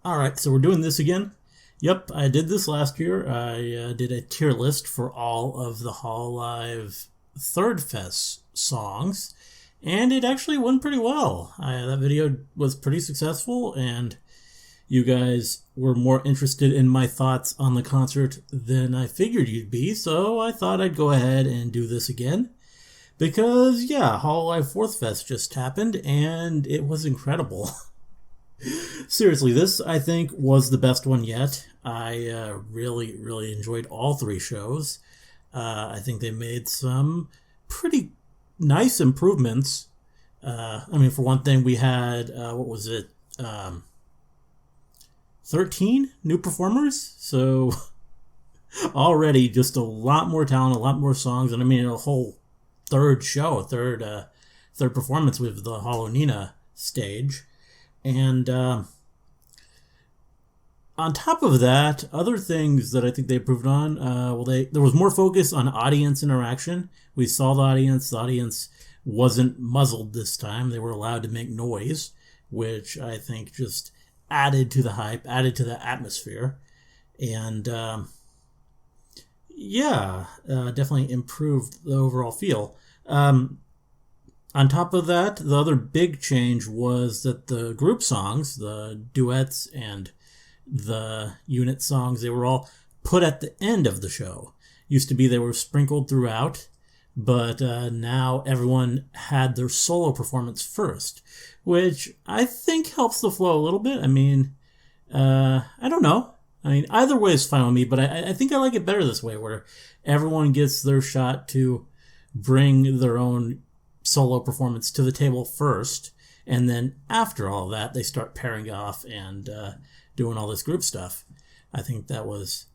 All right, so we're doing this again. Yep, I did this last year. I did a tier list for all of the Hololive Third Fest songs, and it actually went pretty well. That video was pretty successful, and you guys were more interested in my thoughts on the concert than I figured you'd be, so I thought I'd go ahead and do this again. Because, yeah, Hololive Fourth Fest just happened, and it was incredible. Seriously, this, I think, was the best one yet. I really enjoyed all three shows. I think they made some pretty nice improvements. For one thing, we had, 13 new performers? So, already just a lot more talent, a lot more songs, and a whole third show, third performance with the Hololive Nina stage. And on top of that, other things that I think they improved on, there was more focus on audience interaction. We saw the audience wasn't muzzled this time. They were allowed to make noise, which I think just added to the hype, added to the atmosphere. And definitely improved the overall feel. On top of that, the other big change was that the group songs, the duets and the unit songs, they were all put at the end of the show. Used to be they were sprinkled throughout, but now everyone had their solo performance first, which I think helps the flow a little bit. I don't know. Either way is fine with me, but I think I like it better this way, where everyone gets their shot to bring their own solo performance to the table first, and then after all that, they start pairing off and doing all this group stuff. I think that was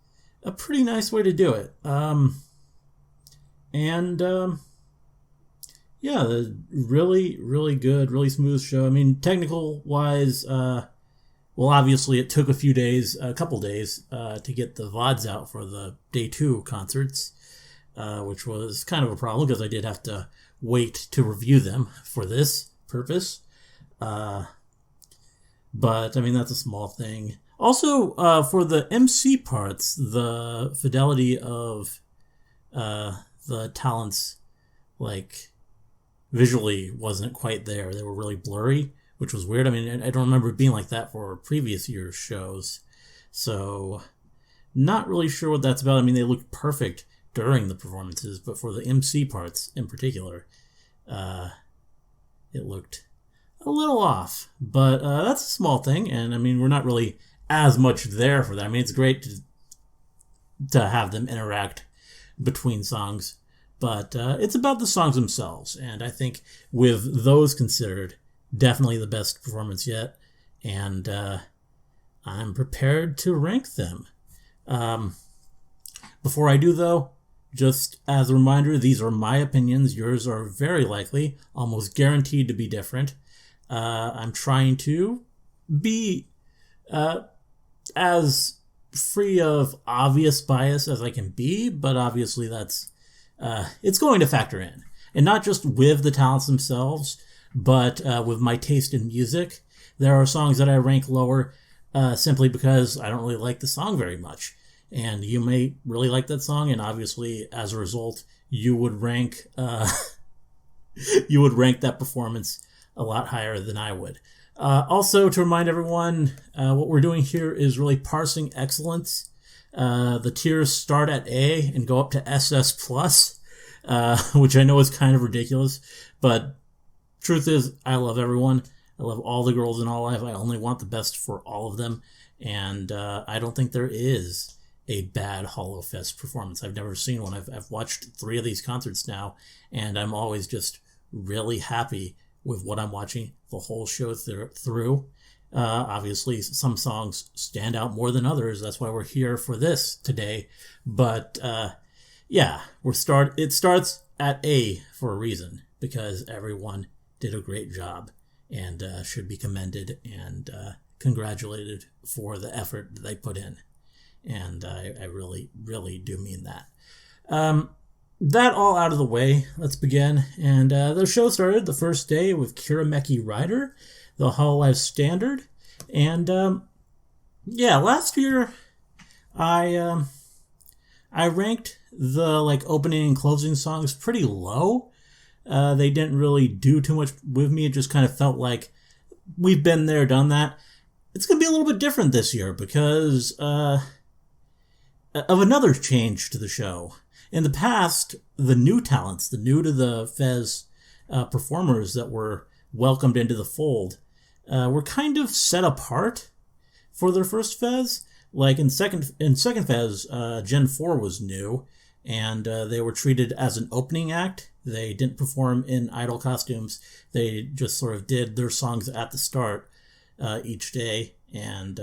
a pretty nice way to do it. Really good, really smooth show. Technical-wise, obviously it took a couple days, to get the VODs out for the Day 2 concerts, which was kind of a problem because I did have to wait to review them for this purpose. But, that's a small thing. Also, for the MC parts, the fidelity of the talents, visually wasn't quite there. They were really blurry, which was weird. I don't remember it being like that for previous year's shows. So, not really sure what that's about. They looked perfect during the performances, but for the MC parts in particular, it looked a little off. But that's a small thing, and we're not really as much there for that. It's great to have them interact between songs, but it's about the songs themselves, and I think with those considered, definitely the best performance yet, and I'm prepared to rank them. Before I do, though, just as a reminder, these are my opinions. Yours are very likely, almost guaranteed to be different. I'm trying to be as free of obvious bias as I can be, but obviously that's it's going to factor in. And not just with the talents themselves, but with my taste in music. There are songs that I rank lower simply because I don't really like the song very much. And you may really like that song, and obviously, as a result, you would rank that performance a lot higher than I would. Also, to remind everyone, what we're doing here is really parsing excellence. The tiers start at A and go up to SS+, which I know is kind of ridiculous, but truth is, I love everyone. I love all the girls in Hololive. I only want the best for all of them, and I don't think there is a bad HoloFest performance. I've never seen one. I've watched 3 of these concerts now, and I'm always just really happy with what I'm watching the whole show through. Obviously, some songs stand out more than others. That's why we're here for this today. But it starts at A for a reason, because everyone did a great job and should be commended and congratulated for the effort that they put in. And I really do mean that. That all out of the way, let's begin. And the show started the first day with Kirameki Rider, the Hololive standard. And Yeah, last year I I ranked the like opening and closing songs pretty low. They didn't really do too much with me. It just kind of felt like we've been there, done that. It's going to be a little bit different this year because of another change to the show. In the past, the new talents, the new to the Fez performers that were welcomed into the fold, were kind of set apart for their first Fez. Like in second Fez, Gen 4 was new, and they were treated as an opening act. They didn't perform in idol costumes. They just sort of did their songs at the start each day and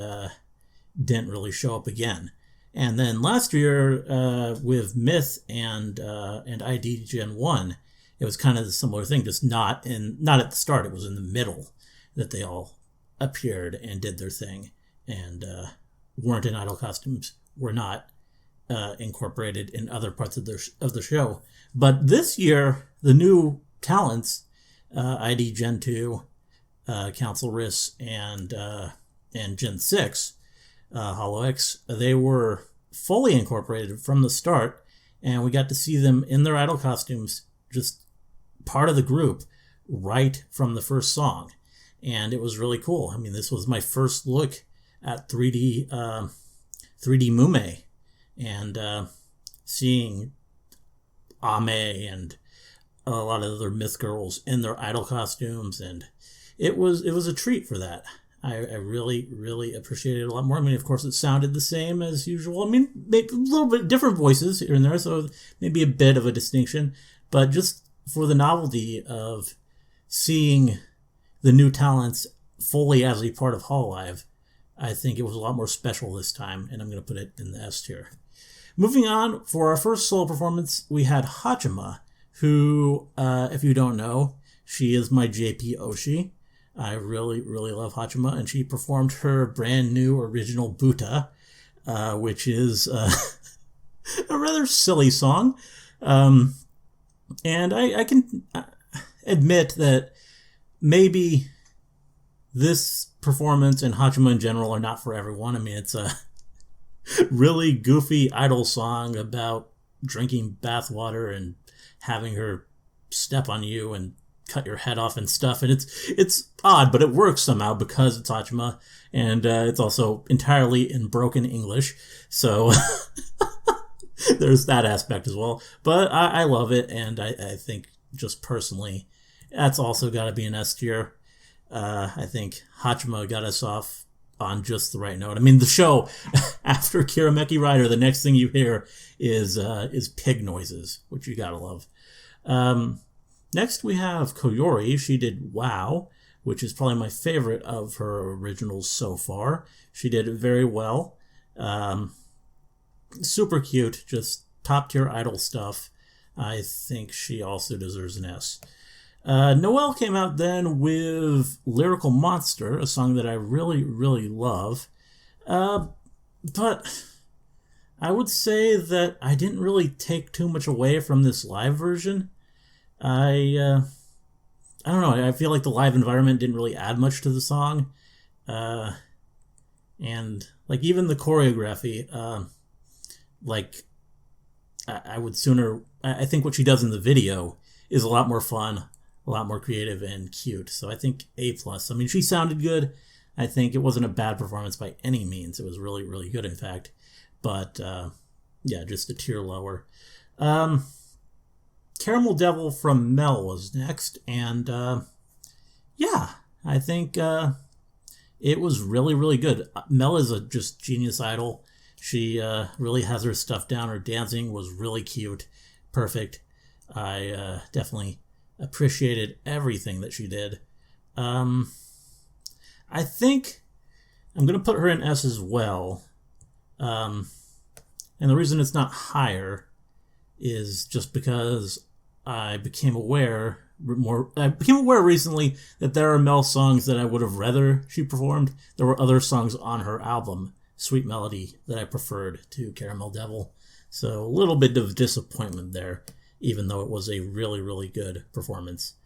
didn't really show up again. And then last year with Myth and ID Gen 1, it was kind of a similar thing, just not at the start. It was in the middle that they all appeared and did their thing and weren't in idol costumes, were not incorporated in other parts of the show. But this year, the new talents, ID Gen 2, Council Riss, and Gen 6, HoloX, they were fully incorporated from the start, and we got to see them in their idol costumes, just part of the group, right from the first song. And it was really cool. I mean, this was my first look at 3D Mume, and seeing Ame and a lot of other Myth girls in their idol costumes, and it was a treat for that. I really, really appreciated it a lot more. I mean, of course, it sounded the same as usual. I mean, maybe a little bit different voices here and there, so maybe a bit of a distinction. But just for the novelty of seeing the new talents fully as a part of Hololive, I think it was a lot more special this time, and I'm going to put it in the S tier. Moving on, for our first solo performance, we had Hachima, who, if you don't know, she is my JP Oshi. I really, really love Hachima, and she performed her brand new original Buta, which is a rather silly song. And I can admit that maybe this performance and Hachima in general are not for everyone. I mean, it's a really goofy idol song about drinking bathwater and having her step on you and cut your head off and stuff, and it's odd, but it works somehow because it's Hachima, and it's also entirely in broken English, so there's that aspect as well. But I love it, and I think just personally, that's also got to be an S tier. I think Hachima got us off on just the right note. I mean, the show after Kirameki Rider, the next thing you hear is pig noises, which you gotta love. Next, we have Koyori. She did Wow, which is probably my favorite of her originals so far. She did it very well. Super cute, just top-tier idol stuff. I think she also deserves an S. Noelle came out then with Lyrical Monster, a song that I really, really love. But I would say that I didn't really take too much away from this live version. I don't know. I feel like the live environment didn't really add much to the song, and like even the choreography, like I would sooner. I think what she does in the video is a lot more fun, a lot more creative and cute. So I think A+. I mean, she sounded good. I think it wasn't a bad performance by any means. It was really, really good, in fact. But yeah, just a tier lower. Caramel Devil from Mel was next, and yeah, I think it was really, really good. Mel is a just genius idol. She really has her stuff down. Her dancing was really cute, perfect. I definitely appreciated everything that she did. I think I'm going to put her in S as well. And the reason it's not higher is just because I became aware recently that there are Mel songs that I would have rather she performed. There were other songs on her album, Sweet Melody, that I preferred to Caramel Devil. So a little bit of disappointment there, even though it was a really, really good performance,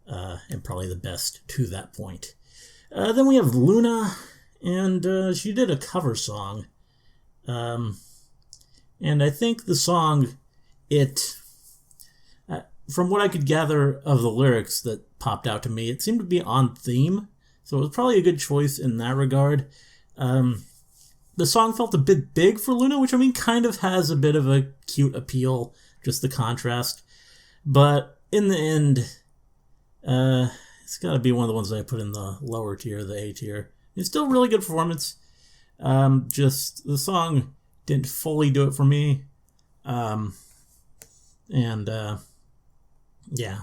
and probably the best to that point. Then we have Luna And she did a cover song. And I think the song, from what I could gather of the lyrics that popped out to me, it seemed to be on theme. So it was probably a good choice in that regard. The song felt a bit big for Luna, which I mean kind of has a bit of a cute appeal, just the contrast. But in the end, it's got to be one of the ones that I put in the lower tier, the A tier. It's still a really good performance. Just the song didn't fully do it for me. Yeah,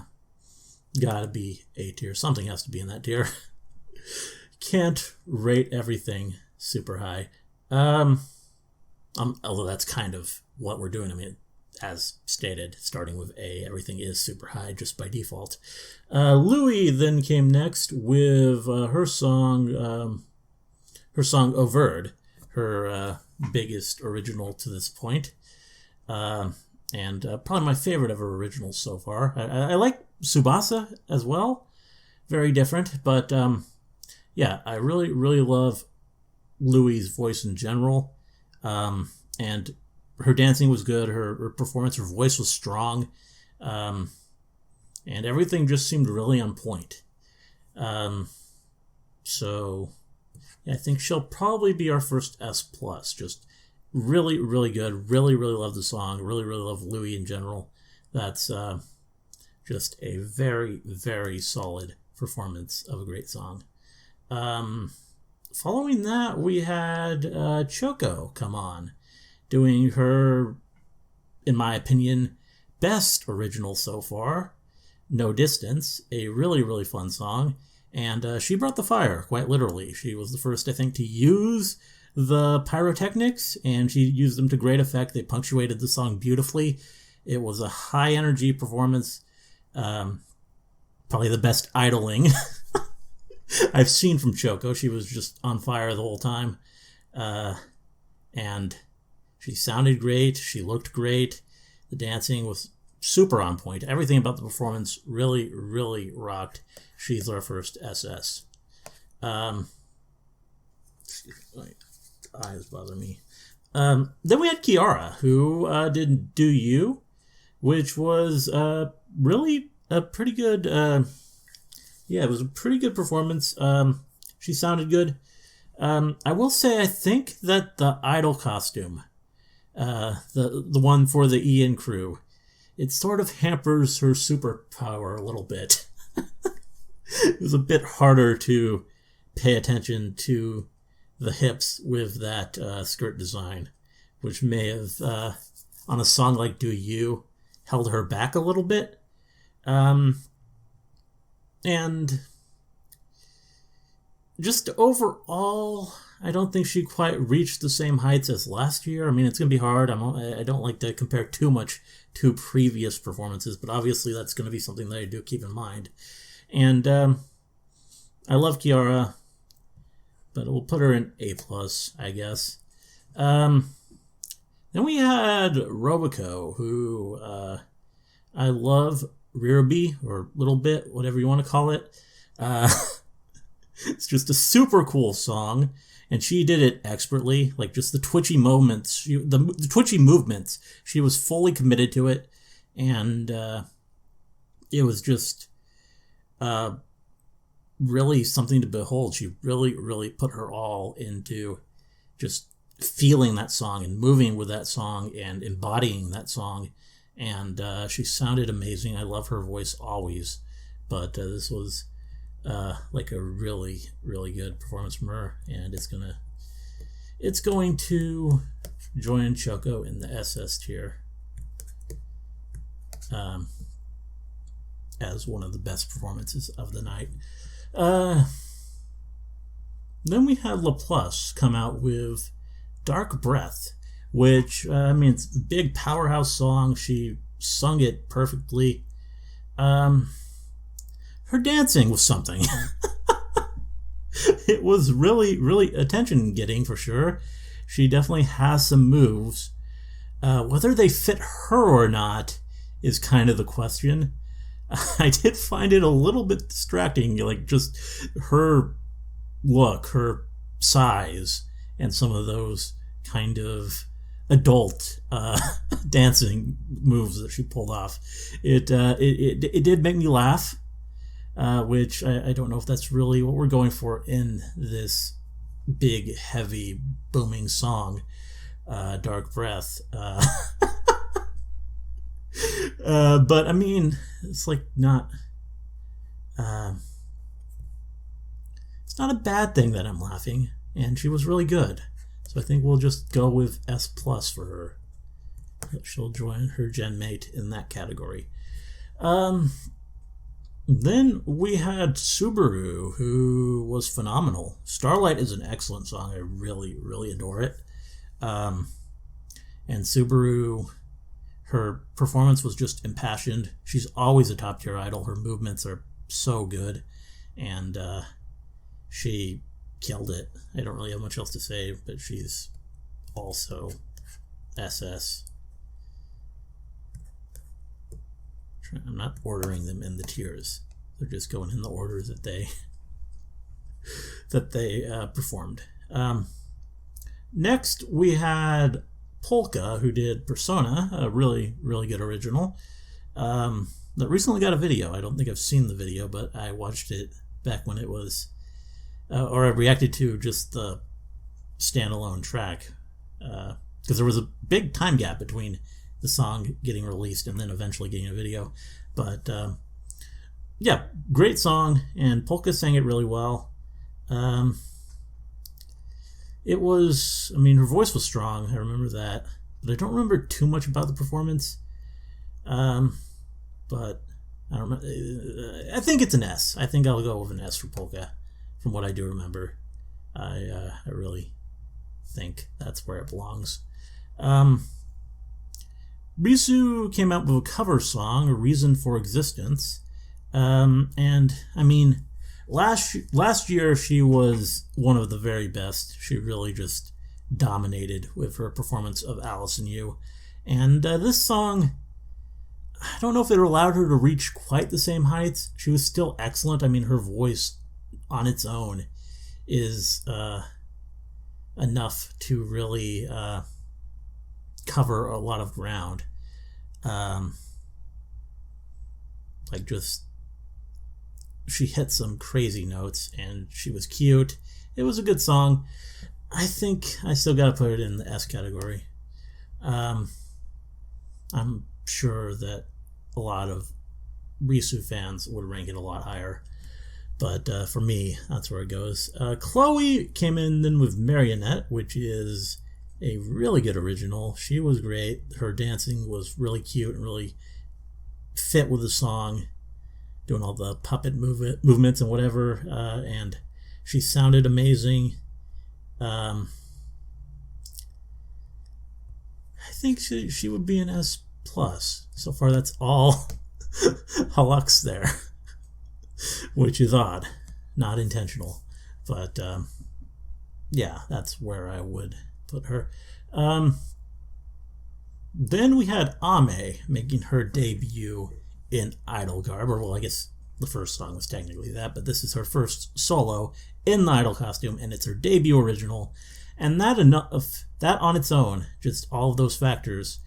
gotta be A tier. Something has to be in that tier. Can't rate everything super high. Although that's kind of what we're doing. I mean, as stated, starting with A, everything is super high just by default. Louie then came next with her song Au Verde, her biggest original to this point. And probably my favorite of her originals so far. I like Tsubasa as well. Very different, but yeah, I really, really love Louie's voice in general. And her dancing was good, her performance, her voice was strong, and everything just seemed really on point. So yeah, I think she'll probably be our first S+. Just really, really good. Really, really love the song. Really, really love Louie in general. That's just a very, very solid performance of a great song. Following that, we had Choco come on, doing her, in my opinion, best original so far, No Distance, a really, really fun song. And she brought the fire, quite literally. She was the first, I think, to use the pyrotechnics, and she used them to great effect. They punctuated the song beautifully. It was a high-energy performance. Probably the best idling I've seen from Choco. She was just on fire the whole time. And she sounded great. She looked great. The dancing was super on point. Everything about the performance really, really rocked. She's our first SS. Excuse me, my eyes bother me. Then we had Kiara, who did Do You, which was really a pretty good... yeah, it was a pretty good performance. She sounded good. I will say, I think that the idol costume, the one for the Ian crew, it sort of hampers her superpower a little bit. It was a bit harder to pay attention to the hips with that skirt design, which may have, on a song like Do You, held her back a little bit. And just overall, I don't think she quite reached the same heights as last year. I mean, it's going to be hard. I don't like to compare too much to previous performances, but obviously that's going to be something that I do keep in mind. And I love Kiara, but we'll put her in A+, I guess. Then we had Robico, who I love. Rirby, or Little Bit, whatever you want to call it. It's just a super cool song, and she did it expertly. Like, just the twitchy moments, the twitchy movements, she was fully committed to it, and it was just really something to behold. She really, really put her all into just feeling that song and moving with that song and embodying that song. And she sounded amazing. I love her voice always. But this was like a really, really good performance from her. And it's going to join Choco in the SS tier as one of the best performances of the night. Then we had Laplace come out with Dark Breath, which, I mean, it's a big powerhouse song. She sung it perfectly. Her dancing was something. It was really, really attention-getting for sure. She definitely has some moves. Whether they fit her or not is kind of the question. I did find it a little bit distracting, like just her look, her size and some of those kind of adult dancing moves that she pulled off. It did make me laugh, which I don't know if that's really what we're going for in this big, heavy, booming song, Dark Breath. But I mean, it's like not. It's not a bad thing that I'm laughing, and she was really good. So I think we'll just go with S+ for her. She'll join her gen mate in that category. Then we had Subaru, who was phenomenal. Starlight is an excellent song. I really, really adore it. And Subaru, her performance was just impassioned. She's always a top-tier idol. Her movements are so good. And she killed it. I don't really have much else to say, but she's also SS. I'm not ordering them in the tiers. They're just going in the order that they performed. Next, we had Polka, who did Persona, a really, really good original. That recently got a video. I don't think I've seen the video, but I watched it back when it was, or I reacted to just the standalone track, because there was a big time gap between the song getting released and then eventually getting a video. But yeah, great song, and Polka sang it really well. It was, I mean, her voice was strong, I remember that, but I don't remember too much about the performance. But I don't know. I think it's an S. I think I'll go with an S for Polka, from what I do remember. I really think that's where it belongs. Risu came out with a cover song, A Reason for Existence. And, I mean, last year she was one of the very best. She really just dominated with her performance of Alice and You. And this song, I don't know if it allowed her to reach quite the same heights. She was still excellent. I mean, her voice on its own is enough to really cover a lot of ground. Like, just, she hit some crazy notes, and she was cute. It was a good song. I think I still gotta put it in the S category. I'm sure that a lot of Risu fans would rank it a lot higher, but for me, that's where it goes. Chloe came in then with Marionette, which is a really good original. She was great. Her dancing was really cute and really fit with the song, doing all the puppet movements and whatever, and she sounded amazing. I think she would be an S+. So far, that's all Hololive there, which is odd, not intentional, but yeah, that's where I would put her. Then we had Ame making her debut in Idol garb, or well, I guess the first song was technically that, but this is her first solo in the Idol costume, and it's her debut original, and that on its own, just all of those factors,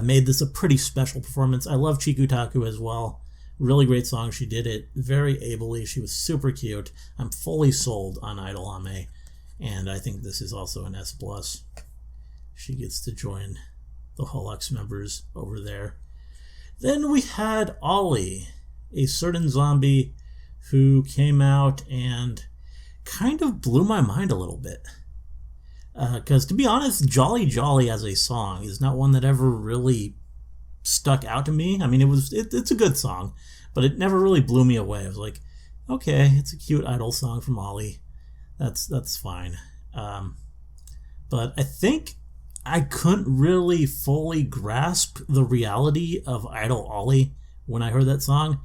made this a pretty special performance. I love Chikutaku as well. Really great song. She did it very ably. She was super cute. I'm fully sold on Idol Ame, and I think this is also an S+. She gets to join the Hololive members over there. Then we had Ollie, a certain zombie who came out and kind of blew my mind a little bit. Because to be honest, Jolly Jolly as a song is not one that ever really stuck out to me. I mean, it's a good song, but it never really blew me away. I was like, okay, it's a cute Idol song from Ollie. That's fine. But I think I couldn't really fully grasp the reality of Idol Ollie when I heard that song.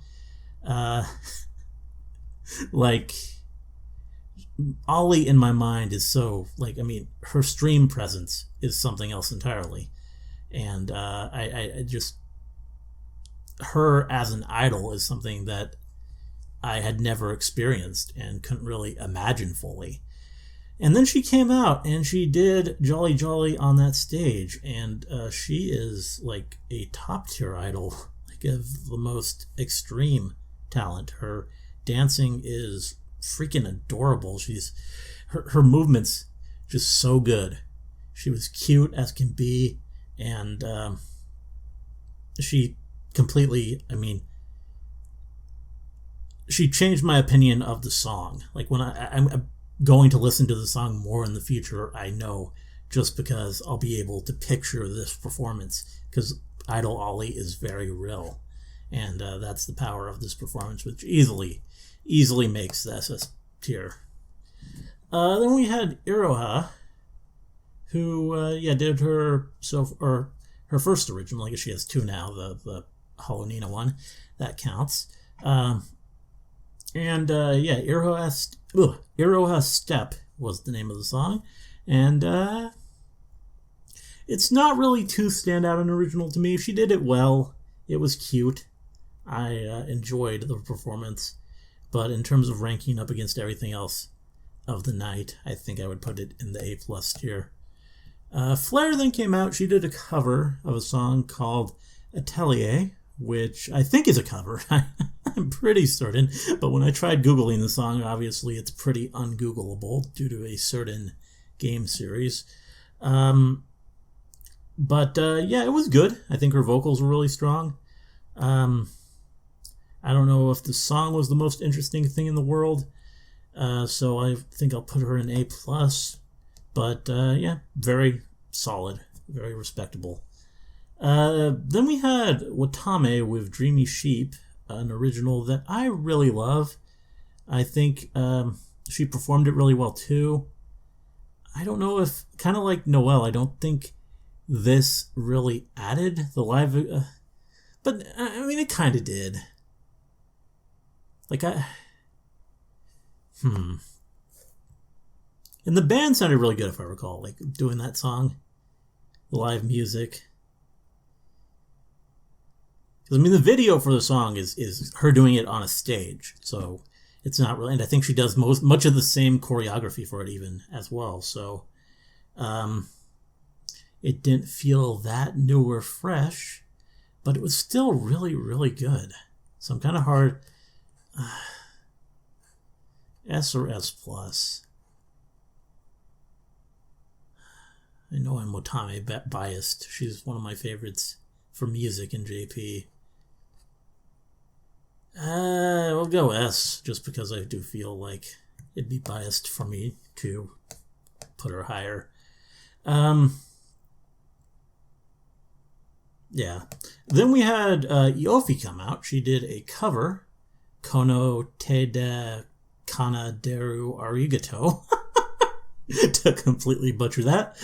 Like, Ollie in my mind is so, like, I mean, her stream presence is something else entirely. And I just, her as an idol is something that I had never experienced and couldn't really imagine fully. And then she came out and she did Jolly Jolly on that stage. And she is like a top tier idol, like of the most extreme talent. Her dancing is freaking adorable. Her movements just so good. She was cute as can be. And she completely, she changed my opinion of the song. Like when I'm going to listen to the song more in the future, I know, just because I'll be able to picture this performance, because Idol Ollie is very real, and that's the power of this performance, which easily makes the SS tier. Then we had Iroha, who did her first original. I guess she has two now, the Hololive Nina one that counts. Iroha Step was the name of the song. And it's not really too standout and original to me. She did it well. It was cute. I enjoyed the performance. But in terms of ranking up against everything else of the night, I think I would put it in the A+ tier. Flair then came out. She did a cover of a song called Atelier, which I think is a cover. I'm pretty certain. But when I tried Googling the song, obviously it's pretty ungoogleable due to a certain game series. It was good. I think her vocals were really strong. I don't know if the song was the most interesting thing in the world, so I think I'll put her in A+. But very solid, very respectable. Then we had Watame with Dreamy Sheep, an original that I really love. I think she performed it really well too. I don't know if, kind of like Noelle, I don't think this really added the live, but it kind of did. And the band sounded really good, if I recall, like doing that song, the live music. Because the video for the song is her doing it on a stage, so it's not really. And I think she does much of the same choreography for it even as well. So, it didn't feel that new or fresh, but it was still really, really good. So I'm kind of hard. S or S+. I know I'm Watame biased. She's one of my favorites for music in JP. We'll go S, just because I do feel like it'd be biased for me to put her higher. Then we had Iofi come out. She did a cover, Kono Te Kana Deru Arigato. To completely butcher that.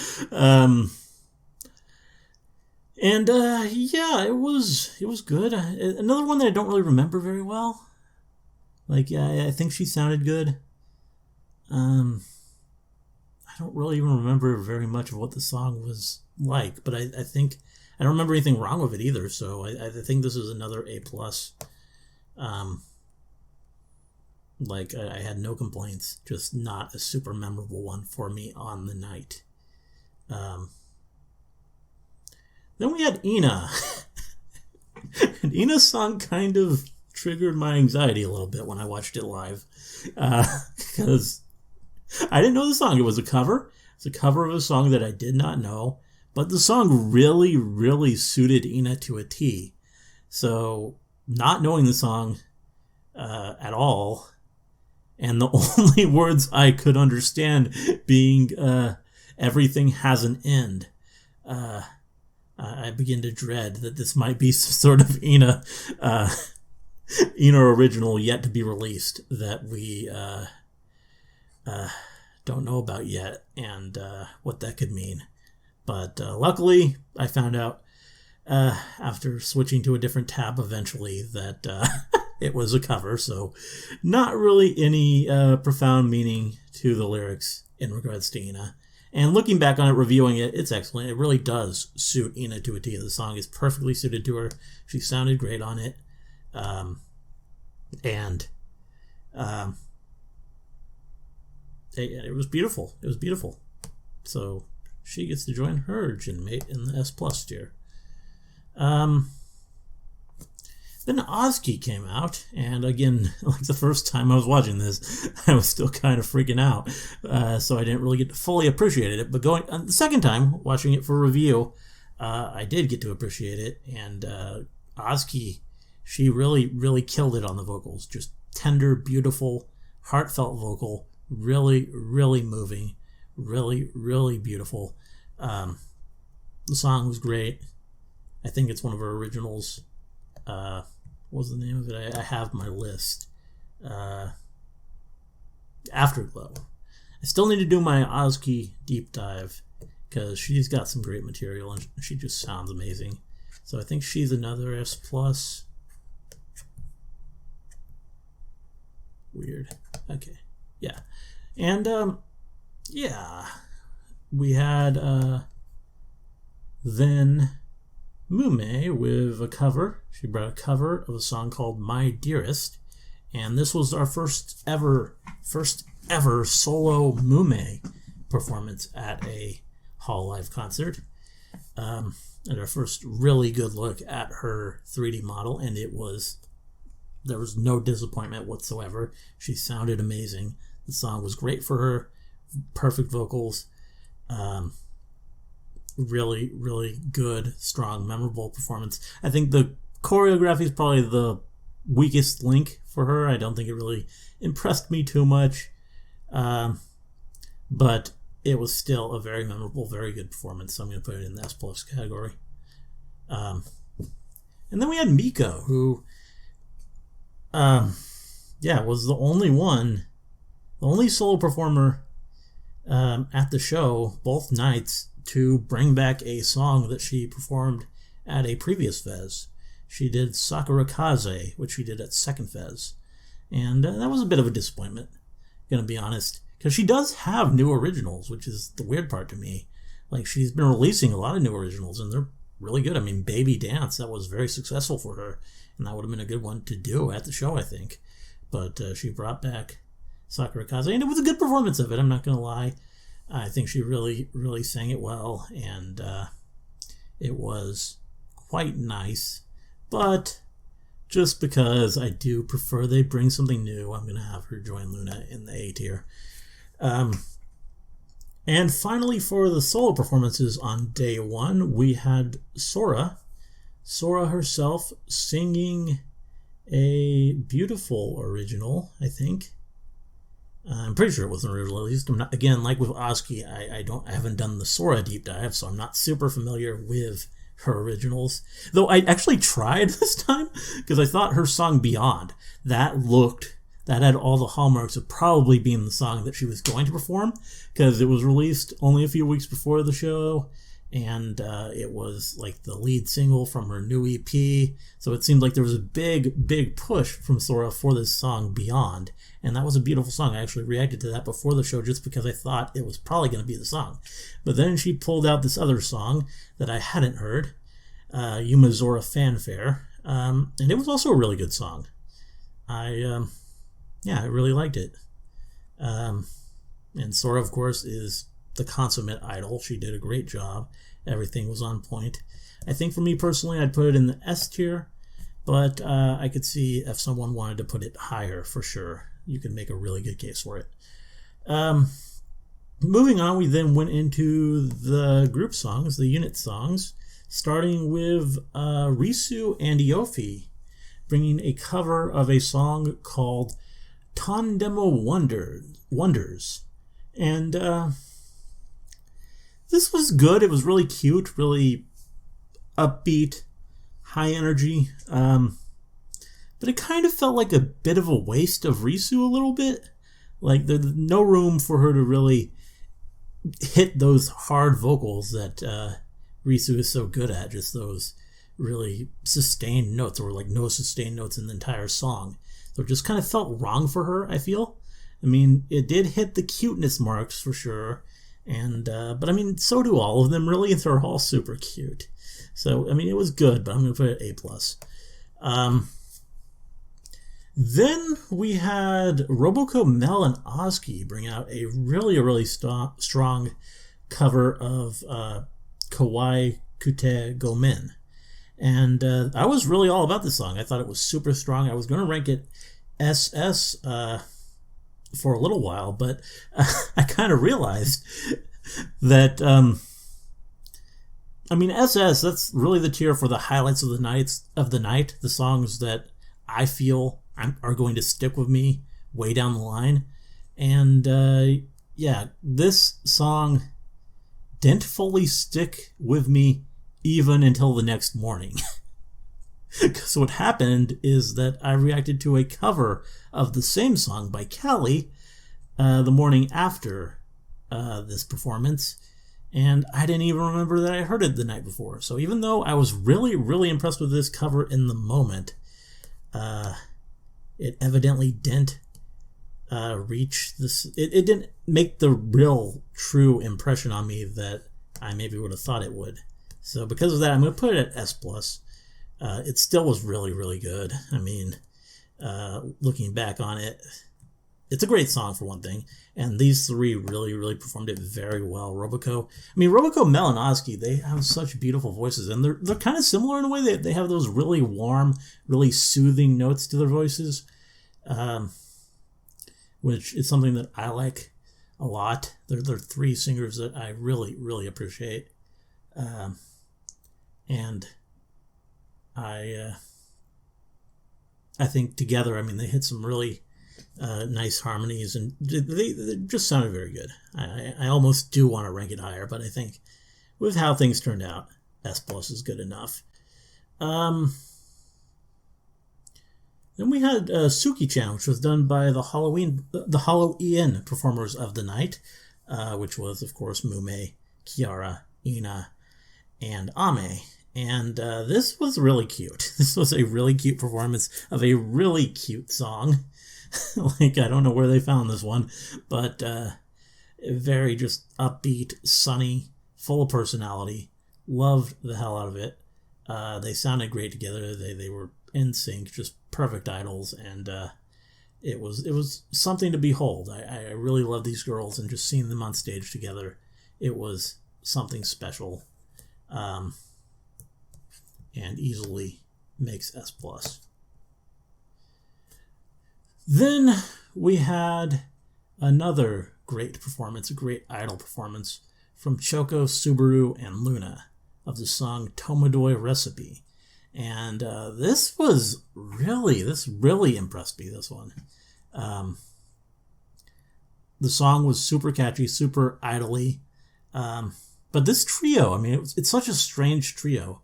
It was good. Another one that I don't really remember very well. I think she sounded good. I don't really even remember very much of what the song was like, but I think I don't remember anything wrong with it either, so I think this is another A+. I had no complaints, just not a super memorable one for me on the night. Then we had Ina. And Ina's song kind of triggered my anxiety a little bit when I watched it live. Because I didn't know the song. It was a cover. It's a cover of a song that I did not know. But the song really, really suited Ina to a T. So, not knowing the song at all, and the only words I could understand being everything has an end, I begin to dread that this might be some sort of Ina original yet to be released that we don't know about yet, and what that could mean. But luckily, I found out after switching to a different tab eventually that it was a cover, so not really any profound meaning to the lyrics in regards to Ina. And looking back on it, reviewing it, it's excellent. It really does suit Ina to a T. The song is perfectly suited to her. She sounded great on it. it was beautiful. It was beautiful. So she gets to join her gin mate in the S+ tier. Then Ozki came out, and again, like the first time I was watching this, I was still kind of freaking out, so I didn't really get to fully appreciate it. But going the second time, watching it for review, I did get to appreciate it, and Ozki, she really, really killed it on the vocals. Just tender, beautiful, heartfelt vocal, really, really moving, really, really beautiful. The song was great. I think it's one of her originals. What was the name of it? I have my list. Afterglow. I still need to do my Ozki deep dive because she's got some great material and she just sounds amazing. So I think she's another S+. Weird. Okay. Yeah. And yeah, we had then Mume with a cover. She brought a cover of a song called My Dearest, and this was our first ever solo Mume performance at a Hololive concert, and our first really good look at her 3D model, and there was no disappointment whatsoever. She sounded amazing. The song was great for her, perfect vocals. Really, really good, strong, memorable performance. I think the choreography is probably the weakest link for her. I don't think it really impressed me too much. But it was still a very memorable, very good performance. So I'm going to put it in the S+ category. And then we had Mika, who, was the only solo performer at the show, both nights, to bring back a song that she performed at a previous Fez. She did Sakura Kaze, which she did at second Fez. And that was a bit of a disappointment, gonna be honest. Because she does have new originals, which is the weird part to me. Like, she's been releasing a lot of new originals, and they're really good. I mean, Baby Dance, that was very successful for her. And that would have been a good one to do at the show, I think. But she brought back Sakura Kaze, and it was a good performance of it, I'm not gonna lie. I think she really, really sang it well, and it was quite nice. But just because I do prefer they bring something new, I'm going to have her join Luna in the A tier. And finally, for the solo performances on day one, we had Sora herself singing a beautiful original, I think. I'm pretty sure it wasn't released. I'm not, again, like with Ozki, I haven't done the Sora deep dive, so I'm not super familiar with her originals. Though I actually tried this time because I thought her song Beyond, that had all the hallmarks of probably being the song that she was going to perform, because it was released only a few weeks before the show, and it was like the lead single from her new EP. So it seemed like there was a big push from Sora for this song Beyond. And that was a beautiful song. I actually reacted to that before the show just because I thought it was probably going to be the song. But then she pulled out this other song that I hadn't heard, Yumazora Fanfare. And it was also a really good song. I really liked it. And Sora, of course, is the consummate idol. She did a great job. Everything was on point. I think for me personally, I'd put it in the S tier. But I could see if someone wanted to put it higher for sure. You can make a really good case for it. Moving on, we then went into the group songs, the unit songs, starting with Risu and Yofi bringing a cover of a song called Tandemo Wonders. And this was good. It was really cute, really upbeat, high energy. But it kind of felt like a bit of a waste of Risu a little bit. Like, there's no room for her to really hit those hard vocals that Risu is so good at. Just those really sustained notes, or like no sustained notes in the entire song. So it just kind of felt wrong for her, I feel. I mean, it did hit the cuteness marks for sure. And but I mean, so do all of them, really. They're all super cute. So, I mean, it was good, but I'm going to put it A+. Then we had Roboco, Mel, and Oski bring out a really strong cover of Kawaii Kute Gomen. And I was really all about this song. I thought it was super strong. I was going to rank it SS for a little while, but I kind of realized that, SS, that's really the tier for the highlights of the night, the songs that I feel are going to stick with me way down the line. And this song didn't fully stick with me even until the next morning. Because what happened is that I reacted to a cover of the same song by Callie the morning after this performance, and I didn't even remember that I heard it the night before. So even though I was really impressed with this cover in the moment, it evidently didn't reach this. It didn't make the real true impression on me that I maybe would have thought it would. So because of that, I'm going to put it at S+. It still was really good. I mean, looking back on it, it's a great song for one thing, and these three really performed it very well. Roboco, Mel, and Oski, they have such beautiful voices, and they're kind of similar in a way. They have those really warm, really soothing notes to their voices, which is something that I like a lot. They're three singers that I really appreciate, and I think together, they hit some really nice harmonies, and they just sounded very good. I almost do want to rank it higher, but I think with how things turned out, S+ is good enough. Then we had Suki-chan, which was done by the Halloween performers of the night, which was, of course, Mume, Kiara, Ina, and Ame. And this was really cute. This was a really cute performance of a really cute song. I don't know where they found this one, but very just upbeat, sunny, full of personality. Loved the hell out of it. They sounded great together. They were in sync, just perfect idols, and it was something to behold. I really love these girls, and just seeing them on stage together, it was something special. And easily makes S+. Then we had another great performance, a great idol performance from Choco, Subaru, and Luna of the song Tomadoi Recipe. And this really impressed me, this one. The song was super catchy, super idol-y. But this trio, it's such a strange trio.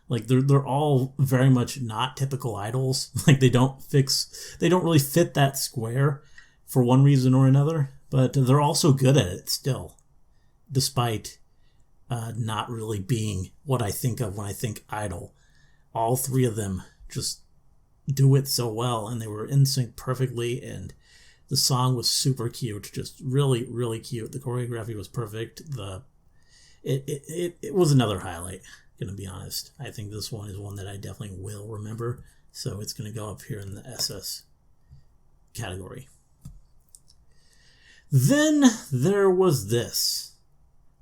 They're all very much not typical idols. They don't really fit that square for one reason or another, but they're also good at it still, despite not really being what I think of when I think idol. All three of them just do it so well, and they were in sync perfectly, and the song was super cute, just really cute. The choreography was perfect. It was another highlight. Gonna be honest, I think this one is one that I definitely will remember, so it's gonna go up here in the SS category. Then there was this,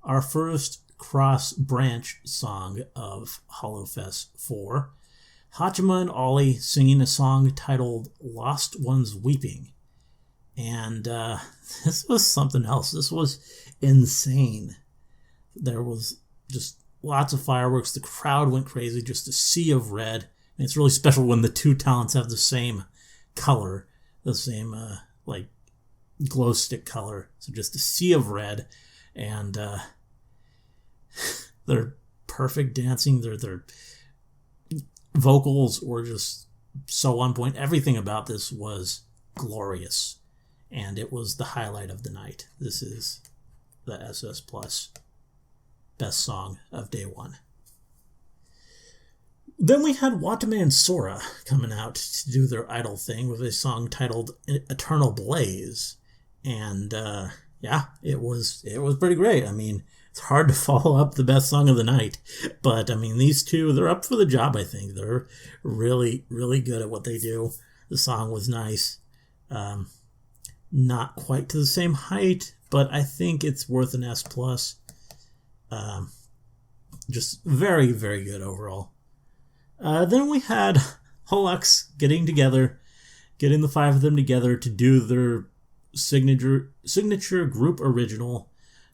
our first cross-branch song of HoloFest 4, Hachima and Ollie singing a song titled Lost Ones Weeping. And this was something else. This was insane. There was just lots of fireworks. The crowd went crazy, just a sea of red. And it's really special when the two talents have the same color, the same glow stick color. So just a sea of red, and their perfect dancing, their vocals were just so on point. Everything about this was glorious, and it was the highlight of the night. This is the SS Plus best song of day one. Then we had Watame and Sora coming out to do their idol thing with a song titled Eternal Blaze. And it was pretty great. It's hard to follow up the best song of the night. But these two, they're up for the job, I think. They're really good at what they do. The song was nice. Not quite to the same height, but I think it's worth an S+. Just very, very good overall. Then we had Hololive getting the 5 of them together to do their signature group original,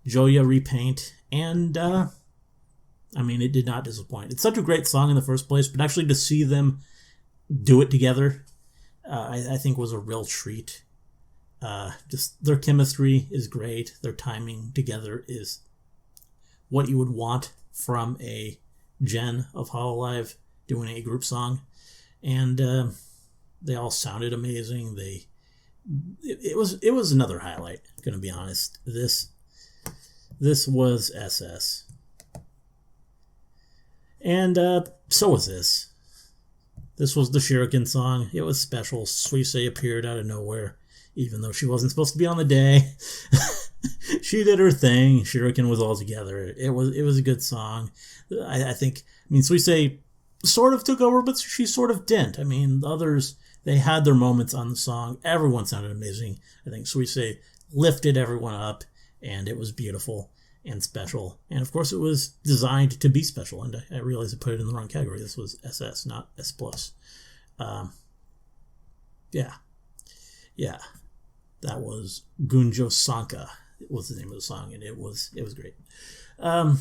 Joya Repaint, and it did not disappoint. It's such a great song in the first place, but actually to see them do it together, I think was a real treat. Just their chemistry is great. Their timing together is what you would want from a gen of Hololive doing a group song, and they all sounded amazing. It was another highlight. Gonna be honest, this was SS, and so was this. This was the Shuriken song. It was special. Suisei appeared out of nowhere, even though she wasn't supposed to be on the day. She did her thing. Shuriken was all together. It was a good song. I think. Suisei sort of took over, but she sort of didn't. The others, they had their moments on the song. Everyone sounded amazing. I think Suisei lifted everyone up, and it was beautiful and special. And of course, it was designed to be special. And I realized I put it in the wrong category. This was SS, not S+. Yeah. That was Gunjo Sanka. It was the name of the song, and it was great. And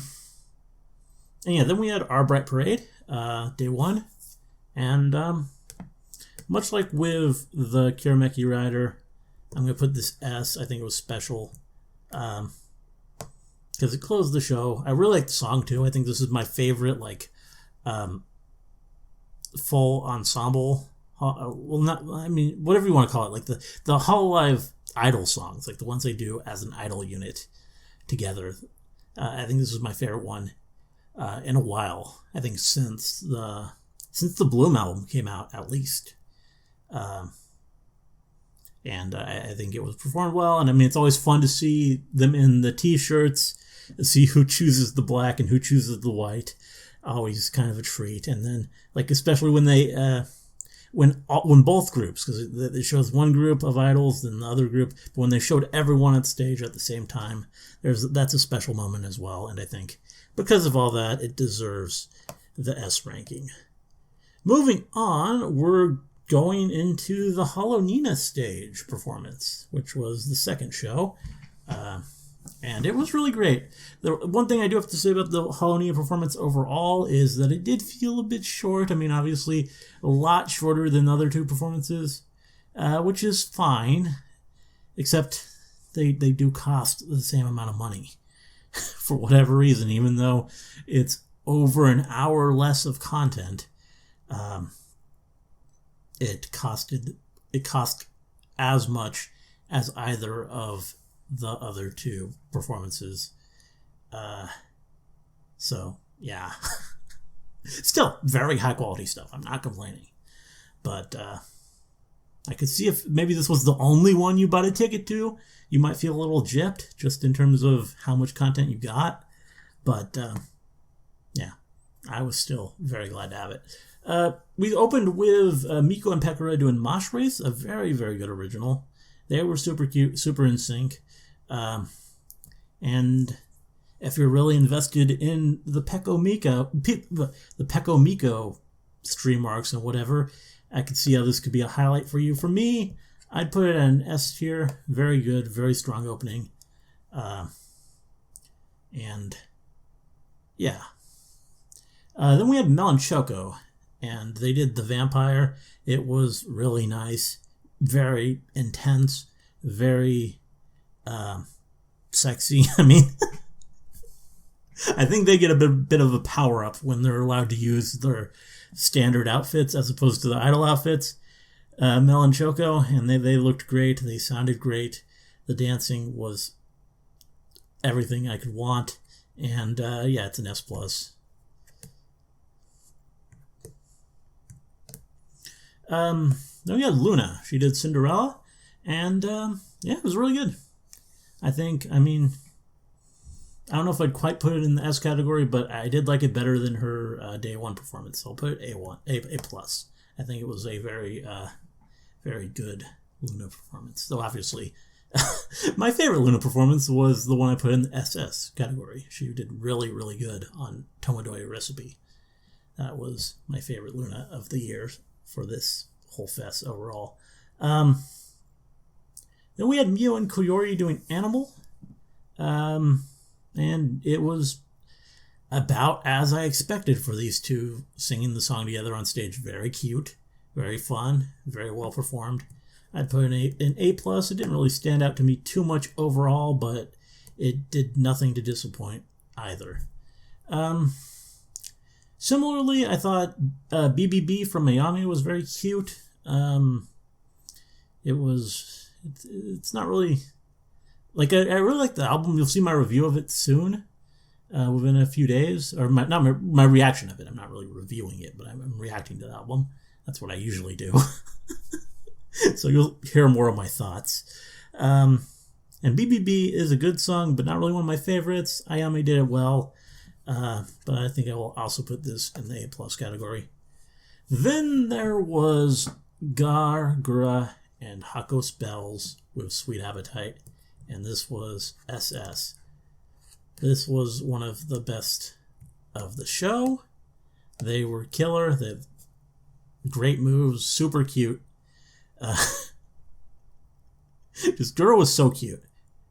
yeah, then we had Our Bright Parade, day 1, and much like with the Kirameki Rider, I'm going to put this S. I think it was special because it closed the show. I really like the song too. I think this is my favorite full ensemble. Whatever you want to call it, like the Hololive idol songs, like the ones they do as an idol unit together. I think this was my favorite one in a while. I think since the Bloom album came out, at least. And I think it was performed well. And it's always fun to see them in the t-shirts, see who chooses the black and who chooses the white. Always kind of a treat. And then, especially when they, when both groups, because it shows one group of idols, then the other group, but when they showed everyone on stage at the same time, that's a special moment as well. And I think because of all that, it deserves the S ranking. Moving on, we're going into the Hololive Nina stage performance, which was the second show. And it was really great. The one thing I do have to say about the Hololive Nina performance overall is that it did feel a bit short. Obviously, a lot shorter than the other two performances, which is fine, except they do cost the same amount of money for whatever reason, even though it's over an hour less of content. It cost as much as either of the other two performances. So yeah, still very high quality stuff. I'm not complaining, but I could see if maybe this was the only one you bought a ticket to, you might feel a little gypped just in terms of how much content you got. But yeah, I was still very glad to have it. We opened with Miko and Pekora doing Mosh Race, a very, very good original. They were super cute, super in sync. And if you're really invested in the Peko Miko stream marks and whatever, I could see how this could be a highlight for you. For me, I'd put it at an S tier. Very good, very strong opening. And yeah. Then we had Mel and Choco, and they did the Vampire. It was really nice, very intense, very sexy. I think they get a bit of a power up when they're allowed to use their standard outfits as opposed to the idol outfits. Mel and Choco, and they looked great. They sounded great. The dancing was everything I could want, and yeah, it's an S+. Then we had Luna. She did Cinderella, and yeah, it was really good. I don't know if I'd quite put it in the S category, but I did like it better than her day 1 performance. So I'll put it A+. I think it was a very, very good Luna performance. Though obviously, my favorite Luna performance was the one I put in the SS category. She did really, really good on Tomodoya Recipe. That was my favorite Luna of the year for this whole fest overall. Then we had Mio and Koyori doing Animal. And it was about as I expected for these two singing the song together on stage. Very cute, very fun, very well performed. I'd put an A+. It didn't really stand out to me too much overall, but it did nothing to disappoint either. Similarly, I thought BBB from Miami was very cute. It's not really... Like, I really like the album. You'll see my review of it soon, within a few days. Or my reaction of it. I'm not really reviewing it, but I'm reacting to the album. That's what I usually do. So you'll hear more of my thoughts. And BBB is a good song, but not really one of my favorites. Ayami did it well. But I think I will also put this in the A+ category. Then there was Gar, Gura, and Hako Spells with Sweet Appetite. And this was SS. This was one of the best of the show. They were killer. They have great moves, super cute. This girl was so cute.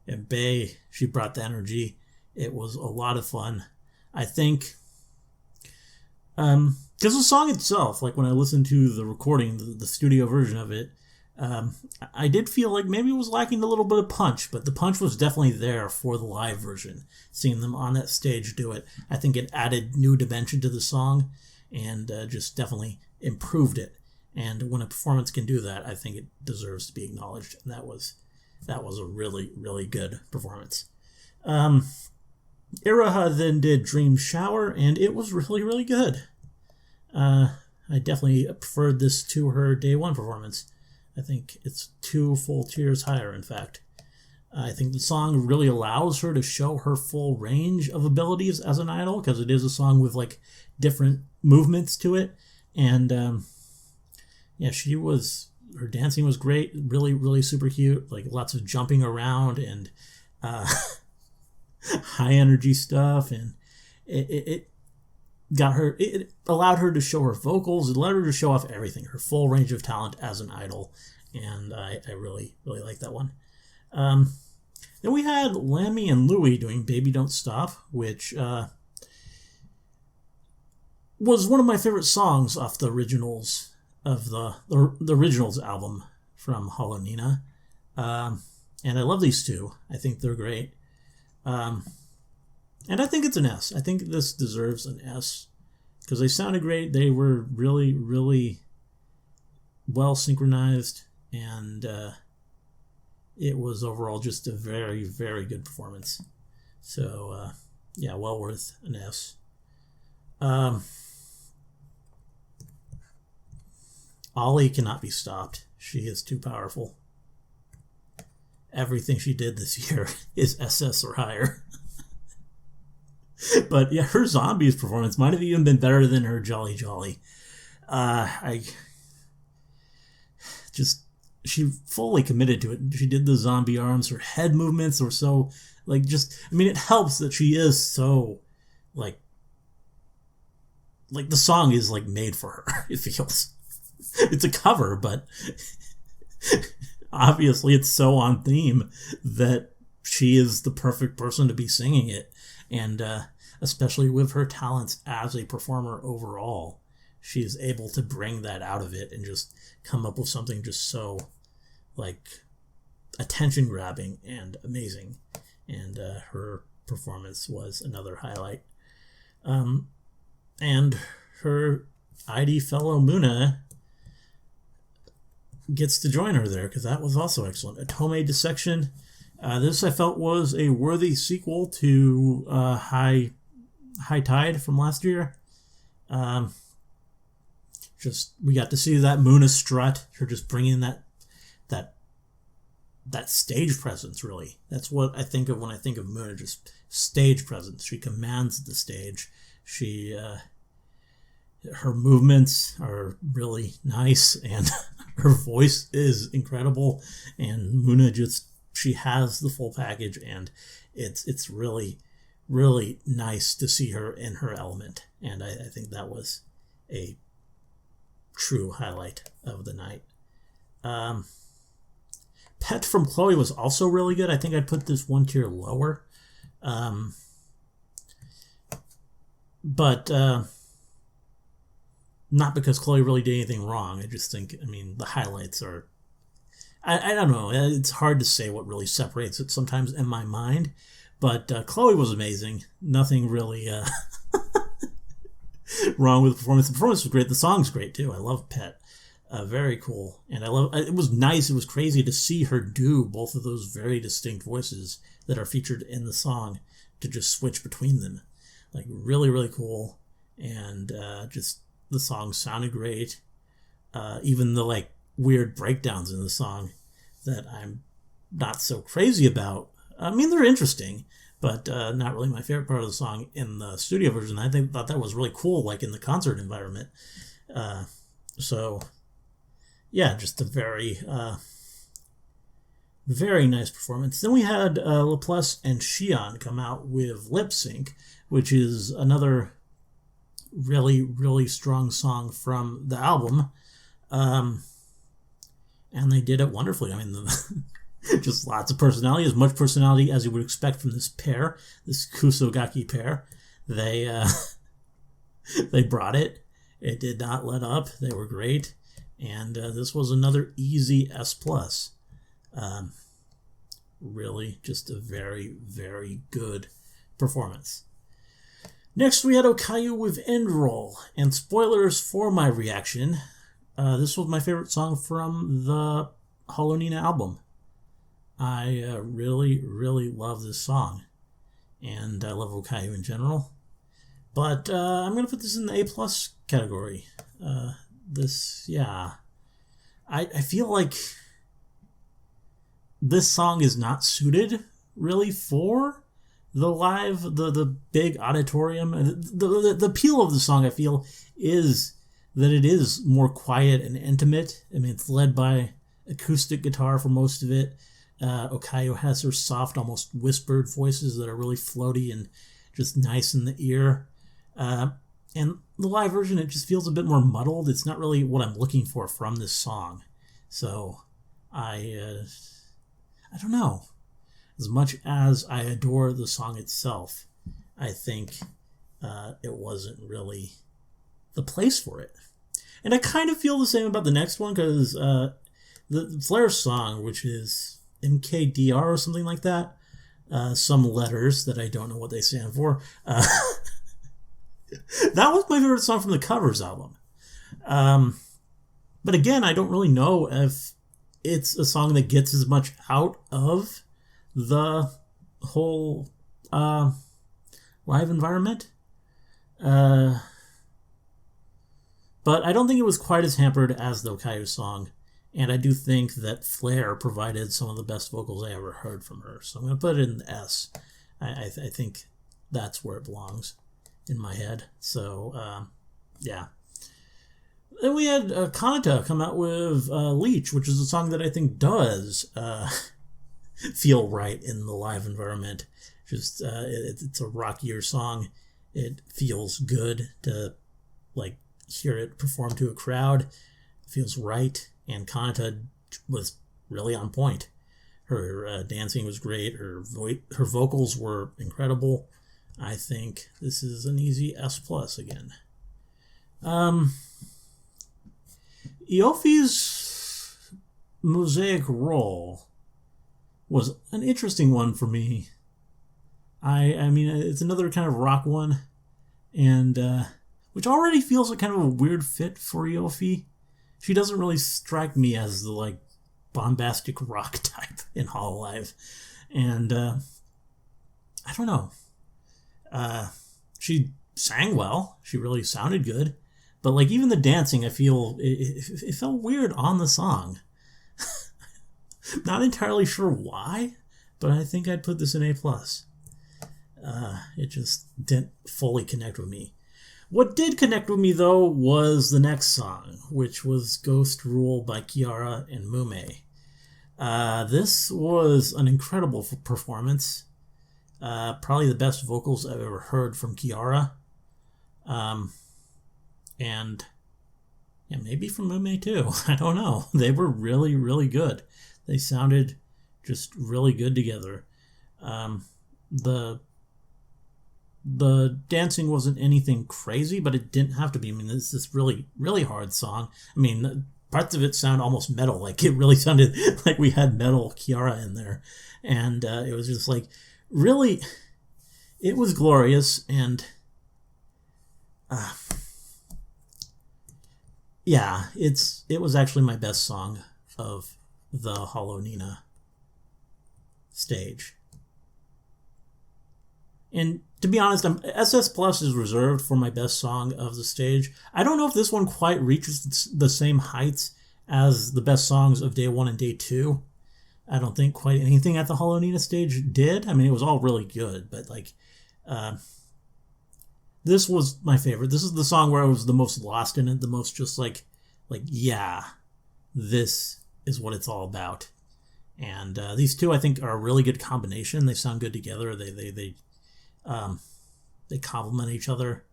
And Bae, she brought the energy. It was a lot of fun. I think, because the song itself, like when I listened to the recording, the studio version of it, I did feel like maybe it was lacking a little bit of punch, but the punch was definitely there for the live version. Seeing them on that stage do it, I think it added new dimension to the song and just definitely improved it. And when a performance can do that, I think it deserves to be acknowledged. And that was a really, really good performance. Iraha then did Dream Shower, and it was really, really good. I definitely preferred this to her day one performance. I think it's 2 full tiers higher, in fact. I think the song really allows her to show her full range of abilities as an idol, because it is a song with like different movements to it. And her dancing was great, really, really super cute, like lots of jumping around and high energy stuff, and it allowed her to show her vocals. It allowed her to show off everything, her full range of talent as an idol, and I really, really like that one. Then we had Lammy and Louie doing Baby Don't Stop, which was one of my favorite songs off the originals of the originals album from Hololive Nina. And I love these two. I think they're great. And I think it's an S. I think this deserves an S because they sounded great. They were really, really well synchronized, and it was overall just a very, very good performance. So, well worth an S. Ollie cannot be stopped. She is too powerful. Everything she did this year is SS or higher. But yeah, her Zombies performance might have even been better than her Jolly Jolly. She fully committed to it. She did the zombie arms. Her head movements were so, it helps that she is so, like the song is, made for her, it feels. It's a cover, but obviously it's so on theme that she is the perfect person to be singing it. And especially with her talents as a performer overall, she is able to bring that out of it and just come up with something just so, attention grabbing and amazing. And her performance was another highlight. And her ID fellow Muna gets to join her there because that was also excellent. Atome Dissection. This I felt was a worthy sequel to High Tide from last year. We got to see that Muna strut, her just bringing that stage presence, really. That's what I think of when I think of Muna, just stage presence. She commands the stage. She Her movements are really nice, and her voice is incredible. And Muna she has the full package, and it's really, really nice to see her in her element. And I think that was a true highlight of the night. Pet from Chloe was also really good. I think I'd put this one tier lower. But not because Chloe really did anything wrong. I just think, the highlights are... I don't know. It's hard to say what really separates it sometimes in my mind. But Chloe was amazing. Nothing really wrong with the performance. The performance was great. The song's great, too. I love Pet. Very cool. And it was nice. It was crazy to see her do both of those very distinct voices that are featured in the song, to just switch between them. Like, really, really cool. And just the song sounded great. Even the, like, weird breakdowns in the song that I'm not so crazy about. They're interesting, but not really my favorite part of the song in the studio version. I thought that was really cool, like in the concert environment. So, yeah, just a very, very nice performance. Then we had Laplace and Xi'an come out with Lip Sync, which is another really, really strong song from the album. And they did it wonderfully. Just lots of personality, as much personality as you would expect from this pair, this Kusogaki pair. They they brought it. It did not let up. They were great. And this was another easy S+. Really just a very, very good performance. Next, we had Okayu with End Roll. And spoilers for my reaction. This was my favorite song from the Hololive Nina album. I really, really love this song. And I love Okayu in general. But I'm going to put this in the A+ category. I feel like this song is not suited really for the live, the big auditorium. The appeal of the song, I feel, is that it is more quiet and intimate. It's led by acoustic guitar for most of it. Okayu has her soft, almost whispered voices that are really floaty and just nice in the ear. And the live version, it just feels a bit more muddled. It's not really what I'm looking for from this song. So, I don't know. As much as I adore the song itself, I think it wasn't really the place for it. And I kind of feel the same about the next one, because the Flair song, which is MKDR or something like that, some letters that I don't know what they stand for, that was my favorite song from the covers album. But again, I don't really know if it's a song that gets as much out of the whole live environment. But I don't think it was quite as hampered as the Okayu song. And I do think that Flair provided some of the best vocals I ever heard from her. So I'm going to put it in the S. I think that's where it belongs in my head. So, yeah. Then we had Kanata come out with Leech, which is a song that I think does feel right in the live environment. Just it's a rockier song. It feels good to hear it perform to a crowd. It feels right, and Kanata was really on point. Her dancing was great. Her vocals were incredible. I think this is an easy S+ again. Iofi's Mosaic Roll was an interesting one for me. I mean, it's another kind of rock one, and which already feels like kind of a weird fit for Iofi. She doesn't really strike me as the bombastic rock type in Hololive, and I don't know. She sang well. She really sounded good. But even the dancing, I feel, it felt weird on the song. Not entirely sure why, but I think I'd put this in A+. It just didn't fully connect with me. What did connect with me, though, was the next song, which was Ghost Rule by Kiara and Mume. This was an incredible performance. Probably the best vocals I've ever heard from Kiara. And yeah, maybe from Mume too. I don't know. They were really, really good. They sounded just really good together. The dancing wasn't anything crazy, but it didn't have to be. I mean, it's this really, really hard song. I mean, parts of it sound almost metal. Like, it really sounded like we had metal Kiara in there. And it was just like, really, it was glorious. And yeah, it was actually my best song of the Hololive Nina stage. And to be honest, SS Plus is reserved for my best song of the stage. I don't know if this one quite reaches the same heights as the best songs of Day 1 and Day 2. I don't think quite anything at the Hololive Nina stage did. I mean, it was all really good, but like, this was my favorite. This is the song where I was the most lost in it, the most just like, yeah, this is what it's all about. And these two, I think, are a really good combination. They sound good together. They complement each other,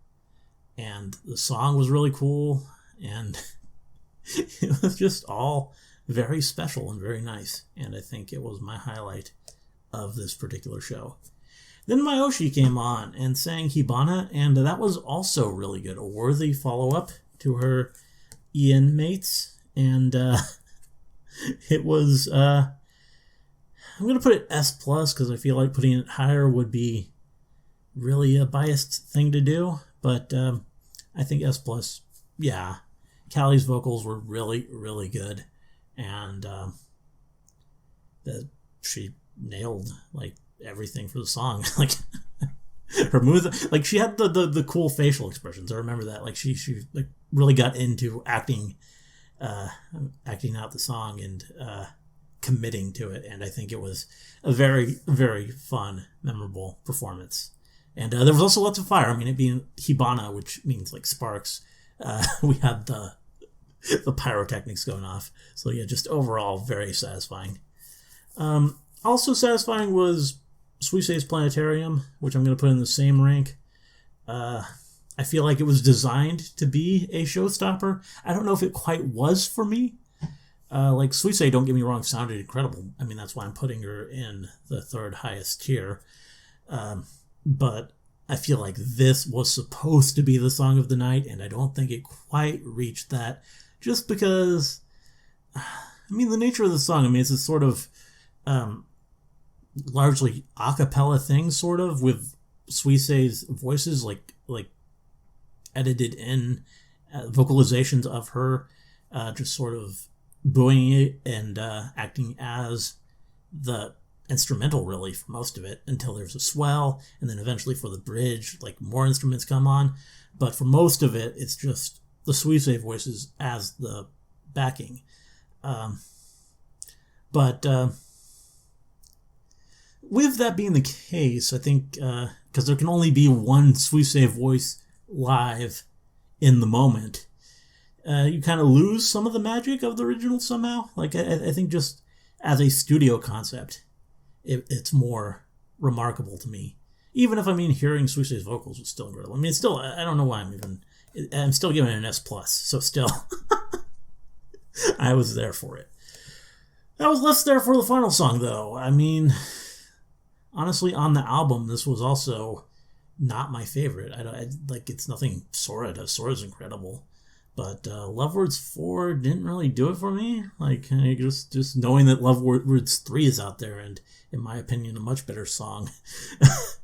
and the song was really cool, and it was just all very special and very nice, and I think it was my highlight of this particular show. Then Mayoshi came on and sang Hibana, and that was also really good, a worthy follow-up to her Ian mates, and it was, I'm going to put it S+, because I feel like putting it higher would be really a biased thing to do, but I think S+, yeah. Callie's vocals were really, really good, and that she nailed like everything for the song. Like, her moves, like, she had the cool facial expressions. I remember that. Like, she like really got into acting out the song and committing to it, and I think it was a very, very fun, memorable performance. And there was also lots of fire. I mean, it being Hibana, which means like sparks, we had the pyrotechnics going off. So yeah, just overall very satisfying. Also satisfying was Suisei's Planetarium, which I'm going to put in the same rank. I feel like it was designed to be a showstopper. I don't know if it quite was for me. Like, Suisei, don't get me wrong, sounded incredible. I mean, that's why I'm putting her in the third highest tier. But I feel like this was supposed to be the song of the night, and I don't think it quite reached that, just because, I mean, the nature of the song, I mean, it's a sort of largely a cappella thing, sort of, with Suisei's voices, like edited in vocalizations of her, just sort of buoying it and acting as the instrumental, really, for most of it, until there's a swell, and then eventually for the bridge, like, more instruments come on. But for most of it, it's just the Suisei voices as the backing. But with that being the case, I think, because there can only be one Suisei voice live in the moment, you kind of lose some of the magic of the original somehow. Like, I think just as a studio concept, it's more remarkable to me. Even if, I mean, hearing Suisei's vocals was still incredible. I mean, it's still, I don't know why I'm still giving it an S+, so still, I was there for it. I was less there for the final song, though. I mean, honestly, on the album, this was also not my favorite. Like, it's nothing Sora does. Sora's incredible. But Love Words 4 didn't really do it for me. Like, just knowing that Love Words 3 is out there, and in my opinion, a much better song,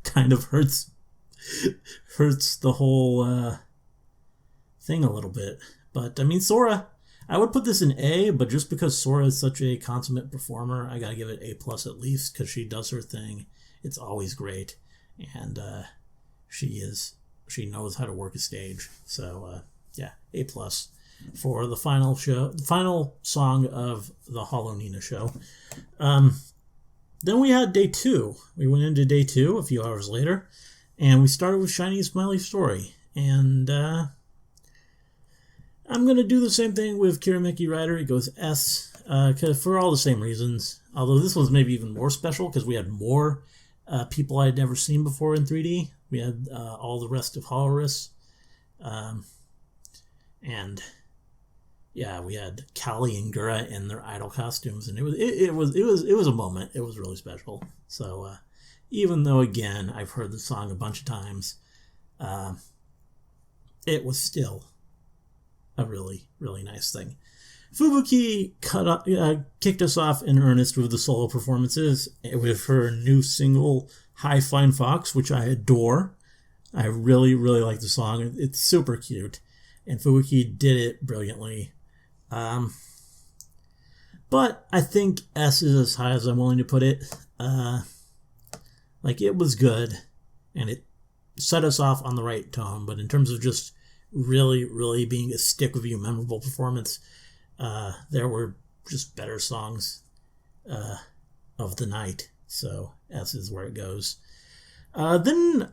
kind of hurts the whole thing a little bit. But, I mean, Sora, I would put this in A, but just because Sora is such a consummate performer, I gotta give it A+ at least, because she does her thing. It's always great. And she knows how to work a stage. So, yeah, A+ for the final song of the Hololive Nina show. Then we had day 2. We went into day 2 a few hours later, and we started with Shiny Smiley Story. And I'm going to do the same thing with Kirameki Rider. It goes S, for all the same reasons. Although this was maybe even more special because we had more people I had never seen before in 3D. We had all the rest of Hololive. And yeah, we had Callie and Gura in their idol costumes, and it was a moment. It was really special. So even though again I've heard the song a bunch of times, it was still a really, really nice thing. Fubuki kicked us off in earnest with the solo performances with her new single, High Fine Fox, which I adore. I really, really like the song. It's super cute, and Fubuki did it brilliantly. But I think S is as high as I'm willing to put it. It was good, and it set us off on the right tone, but in terms of just really, really being a stick-with-you memorable performance, there were just better songs of the night, so S is where it goes. Then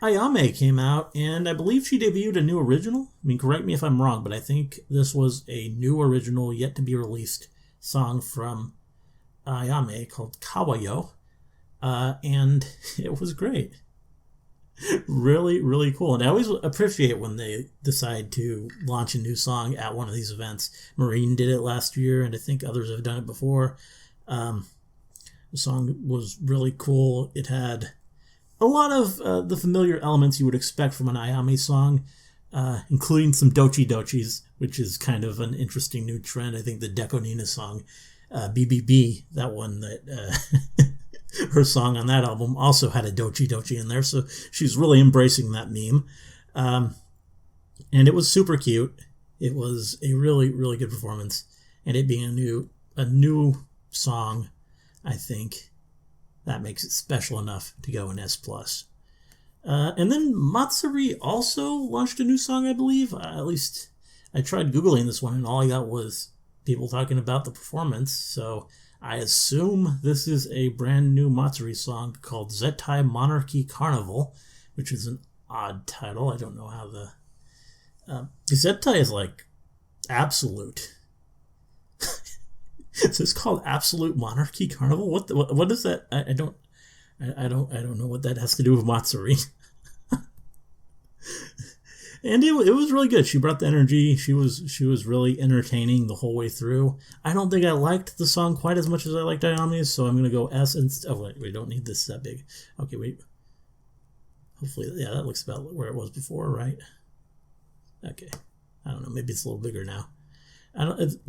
Ayame came out, and I believe she debuted a new original. I mean, correct me if I'm wrong, but I think this was a new original, yet-to-be-released song from Ayame called Kawayo, and it was great. Really, really cool. And I always appreciate when they decide to launch a new song at one of these events. Marine did it last year, and I think others have done it before. The song was really cool. It had a lot of the familiar elements you would expect from an Ayame song, including some dochi dochis, which is kind of an interesting new trend. I think the Deco Nina song, BBB, that one that... her song on that album also had a dochi dochi in there, so she's really embracing that meme. And it was super cute. It was a really, really good performance. And it being a new song, I think that makes it special enough to go in S+. And then Matsuri also launched a new song, I believe. At least I tried Googling this one, and all I got was people talking about the performance, so... I assume this is a brand new Matsuri song called Zettai Monarchy Carnival, which is an odd title. I don't know how Zettai is like absolute. So it's called Absolute Monarchy Carnival. What is that? I don't know what that has to do with Matsuri. And it was really good. She brought the energy. She was really entertaining the whole way through. I don't think I liked the song quite as much as I liked Ayame's, so I'm going to go S. Wait, we don't need this that big. Okay, wait. Hopefully, yeah, that looks about where it was before, right? Okay. I don't know. Maybe it's a little bigger now.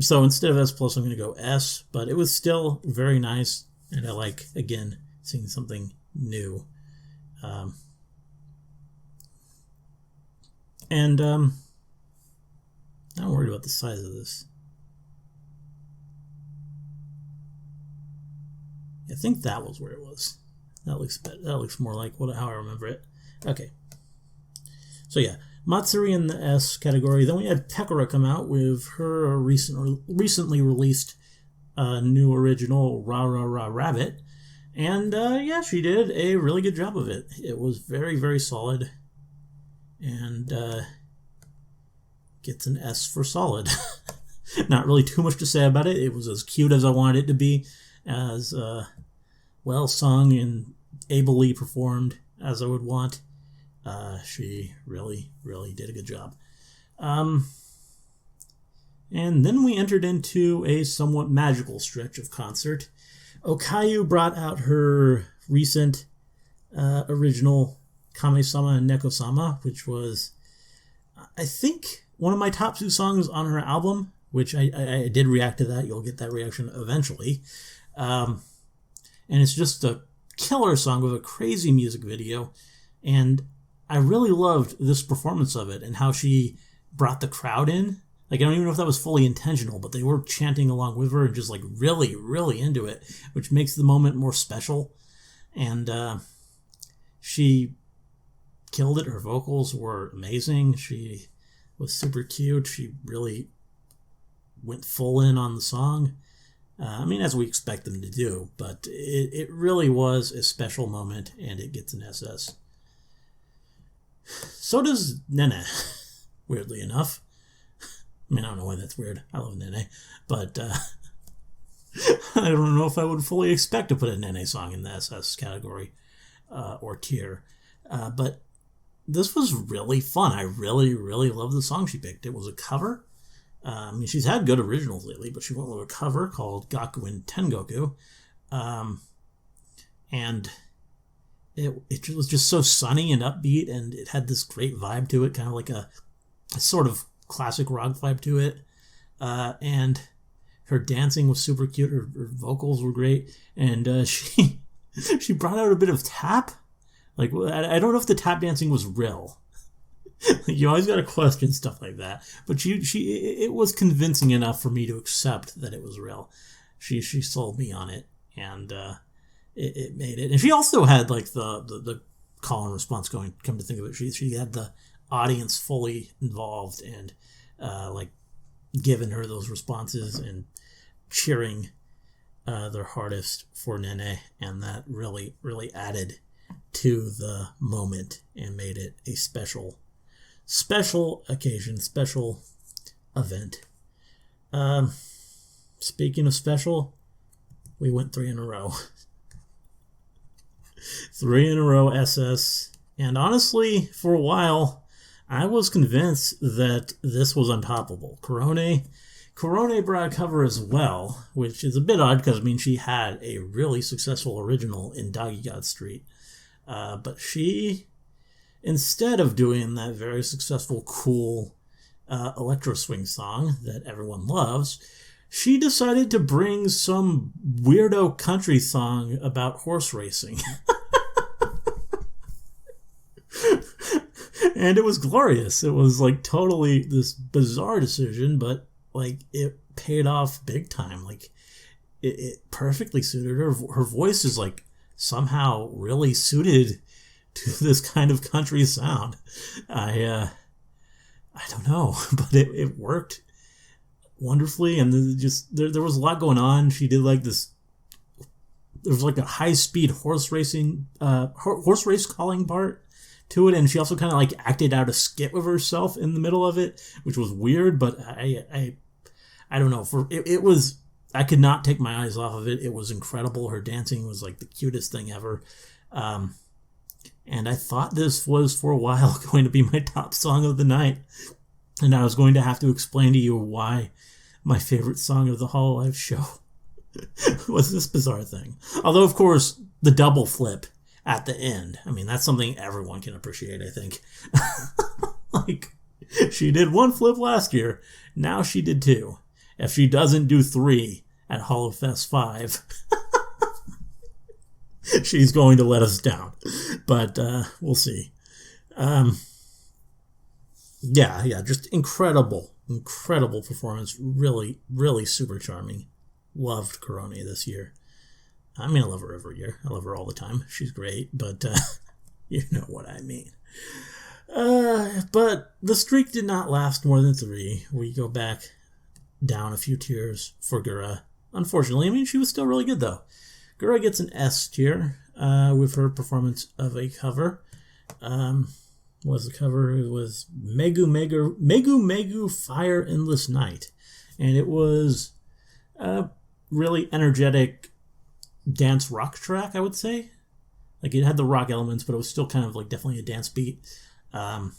So instead of S+, I'm going to go S, but it was still very nice, and I like, again, seeing something new. And I'm not worried about the size of this. I think that was where it was. That looks better. That looks more like how I remember it. Okay. So yeah, Matsuri in the S category. Then we had Pekora come out with her recently released new original Ra Ra Ra Rabbit. And yeah, she did a really good job of it. It was very, very solid. And gets an S for solid. Not really too much to say about it. It was as cute as I wanted it to be, as well sung and ably performed as I would want. She really, really did a good job. And then we entered into a somewhat magical stretch of concert. Okayu brought out her recent original Kame-sama and Neko-sama, which was, I think, one of my top 2 songs on her album, which I did react to that. You'll get that reaction eventually. And it's just a killer song with a crazy music video. And I really loved this performance of it and how she brought the crowd in. Like, I don't even know if that was fully intentional, but they were chanting along with her and just, like, really, really into it, which makes the moment more special. And she killed it. Her vocals were amazing. She was super cute. She really went full in on the song. I mean, as we expect them to do, but it really was a special moment, and it gets an SS. So does Nene, weirdly enough. I mean, I don't know why that's weird. I love Nene. But I don't know if I would fully expect to put a Nene song in the SS category or tier. But this was really fun. I really, really love the song she picked. It was a cover. I mean, she's had good originals lately, but she went with a cover called Gakuen Tengoku. And it was just so sunny and upbeat, and it had this great vibe to it, kind of like a sort of classic rock vibe to it. And her dancing was super cute. Her vocals were great. And she brought out a bit of tap. Like, I don't know if the tap dancing was real. You always got to question stuff like that. But it was convincing enough for me to accept that it was real. She sold me on it, and it made it. And she also had like the call and response going. Come to think of it, she had the audience fully involved and like giving her those responses and cheering their hardest for Nene, and that really, really added to the moment and made it a special occasion, special event. Speaking of special, we went 3 in a row. 3 in a row SS, and honestly, for a while, I was convinced that this was untoppable. Korone brought a cover as well, which is a bit odd because, I mean, she had a really successful original in Doggy God Street. But she, instead of doing that very successful, cool electro swing song that everyone loves, she decided to bring some weirdo country song about horse racing. And it was glorious. It was like totally this bizarre decision, but like it paid off big time. Like it perfectly suited her. Her voice is like somehow really suited to this kind of country sound. I don't know, but it worked wonderfully, and there was a lot going on. She did like this. There was like a high speed horse race calling part to it, and she also kind of like acted out a skit with herself in the middle of it, which was weird. But I don't know. It was. I could not take my eyes off of it. It was incredible. Her dancing was like the cutest thing ever. And I thought this was, for a while, going to be my top song of the night. And I was going to have to explain to you why my favorite song of the Hololive show was this bizarre thing. Although, of course, the double flip at the end, I mean, that's something everyone can appreciate, I think. Like, she did 1 flip last year. Now she did 2. If she doesn't do 3 at HoloFest 5, she's going to let us down. But we'll see. Yeah, just incredible performance. Really, really super charming. Loved Korone this year. I mean, I love her every year. I love her all the time. She's great, but you know what I mean. But the streak did not last more than 3. We go back down a few tiers for Gura. Unfortunately, I mean, she was still really good, though. Gura gets an S tier with her performance of a cover. Was the cover? It was Megu Megu Fire Endless Night. And it was a really energetic dance rock track, I would say. Like, it had the rock elements, but it was still kind of like definitely a dance beat. And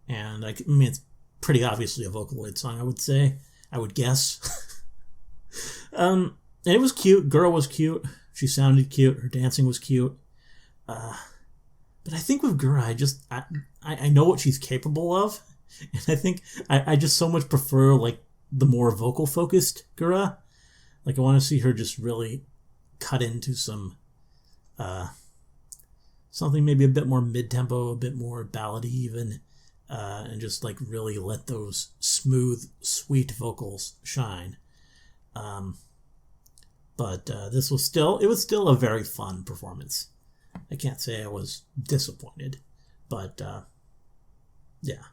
I mean, it's pretty obviously a Vocaloid song, I would say. I would guess. And it was cute. Girl was cute. She sounded cute. Her dancing was cute. But I think with Gura, I know what she's capable of. And I think I just so much prefer, like, the more vocal-focused Gura. Like, I want to see her just really cut into some, something maybe a bit more mid-tempo, a bit more ballady even, and just, like, really let those smooth, sweet vocals shine. But it was still a very fun performance. I can't say I was disappointed, but yeah.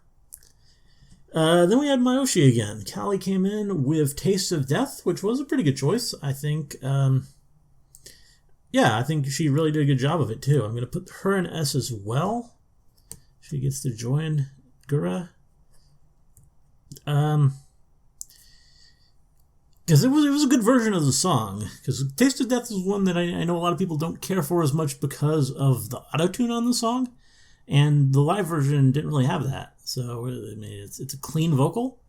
Then we had Mayoshi again. Callie came in with Taste of Death, which was a pretty good choice, I think. I think she really did a good job of it, too. I'm going to put her in S as well. she gets to join Gura. Because it was a good version of the song. Because Taste of Death is one that I know a lot of people don't care for as much because of the auto-tune on the song. And the live version didn't really have that. So, I mean, it's a clean vocal.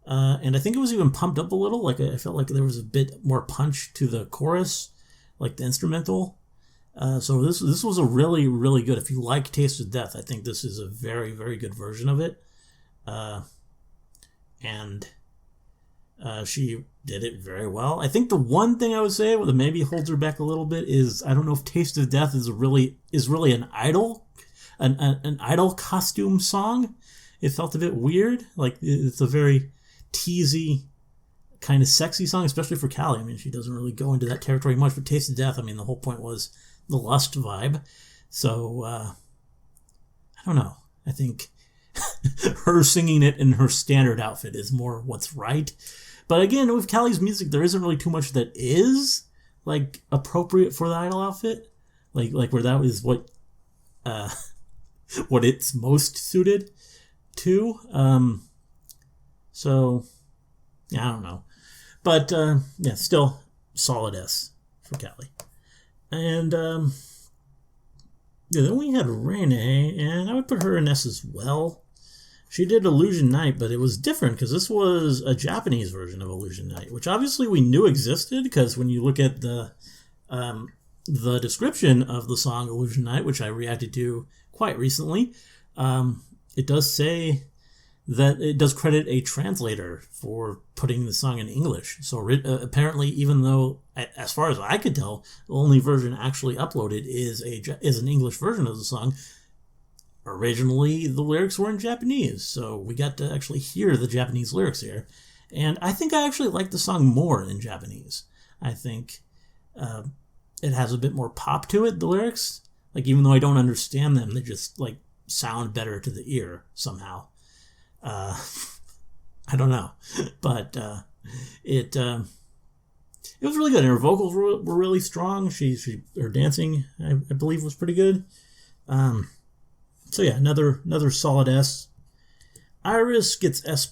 And I think it was even pumped up a little. Like, I felt like there was a bit more punch to the chorus, like the instrumental. So this was a really, really good. If you like Taste of Death, I think this is a very, very good version of it. And she did it very well. I think the one thing I would say that maybe holds her back a little bit is I don't know if Taste of Death is really an idol, an idol costume song. It felt a bit weird. Like, it's a very teasy, kind of sexy song, especially for Callie. I mean, she doesn't really go into that territory much, but Taste of Death, I mean, the whole point was the lust vibe. So, I don't know. I think her singing it in her standard outfit is more what's right. But again, with Callie's music, there isn't really too much that is, like, appropriate for the idol outfit. Like where that is what it's most suited to. So, yeah, I don't know. But, yeah, still solid S for Callie. And, yeah, then we had Rene, and I would put her in S as well. She did Illusion Night, but it was different because this was a Japanese version of Illusion Night, which obviously we knew existed because when you look at the description of the song Illusion Night, which I reacted to quite recently, it does say that it does credit a translator for putting the song in English. So apparently, even though, as far as I could tell, the only version actually uploaded is an English version of the song, originally the lyrics were in Japanese. So we got to actually hear the Japanese lyrics here. And I think I actually like the song more in Japanese. I think it has a bit more pop to it, the lyrics. Like, even though I don't understand them, they just, like, sound better to the ear somehow. I don't know, but it was really good. And her vocals were really strong. Her dancing, I believe, was pretty good. So yeah, another solid S. Iris gets S+.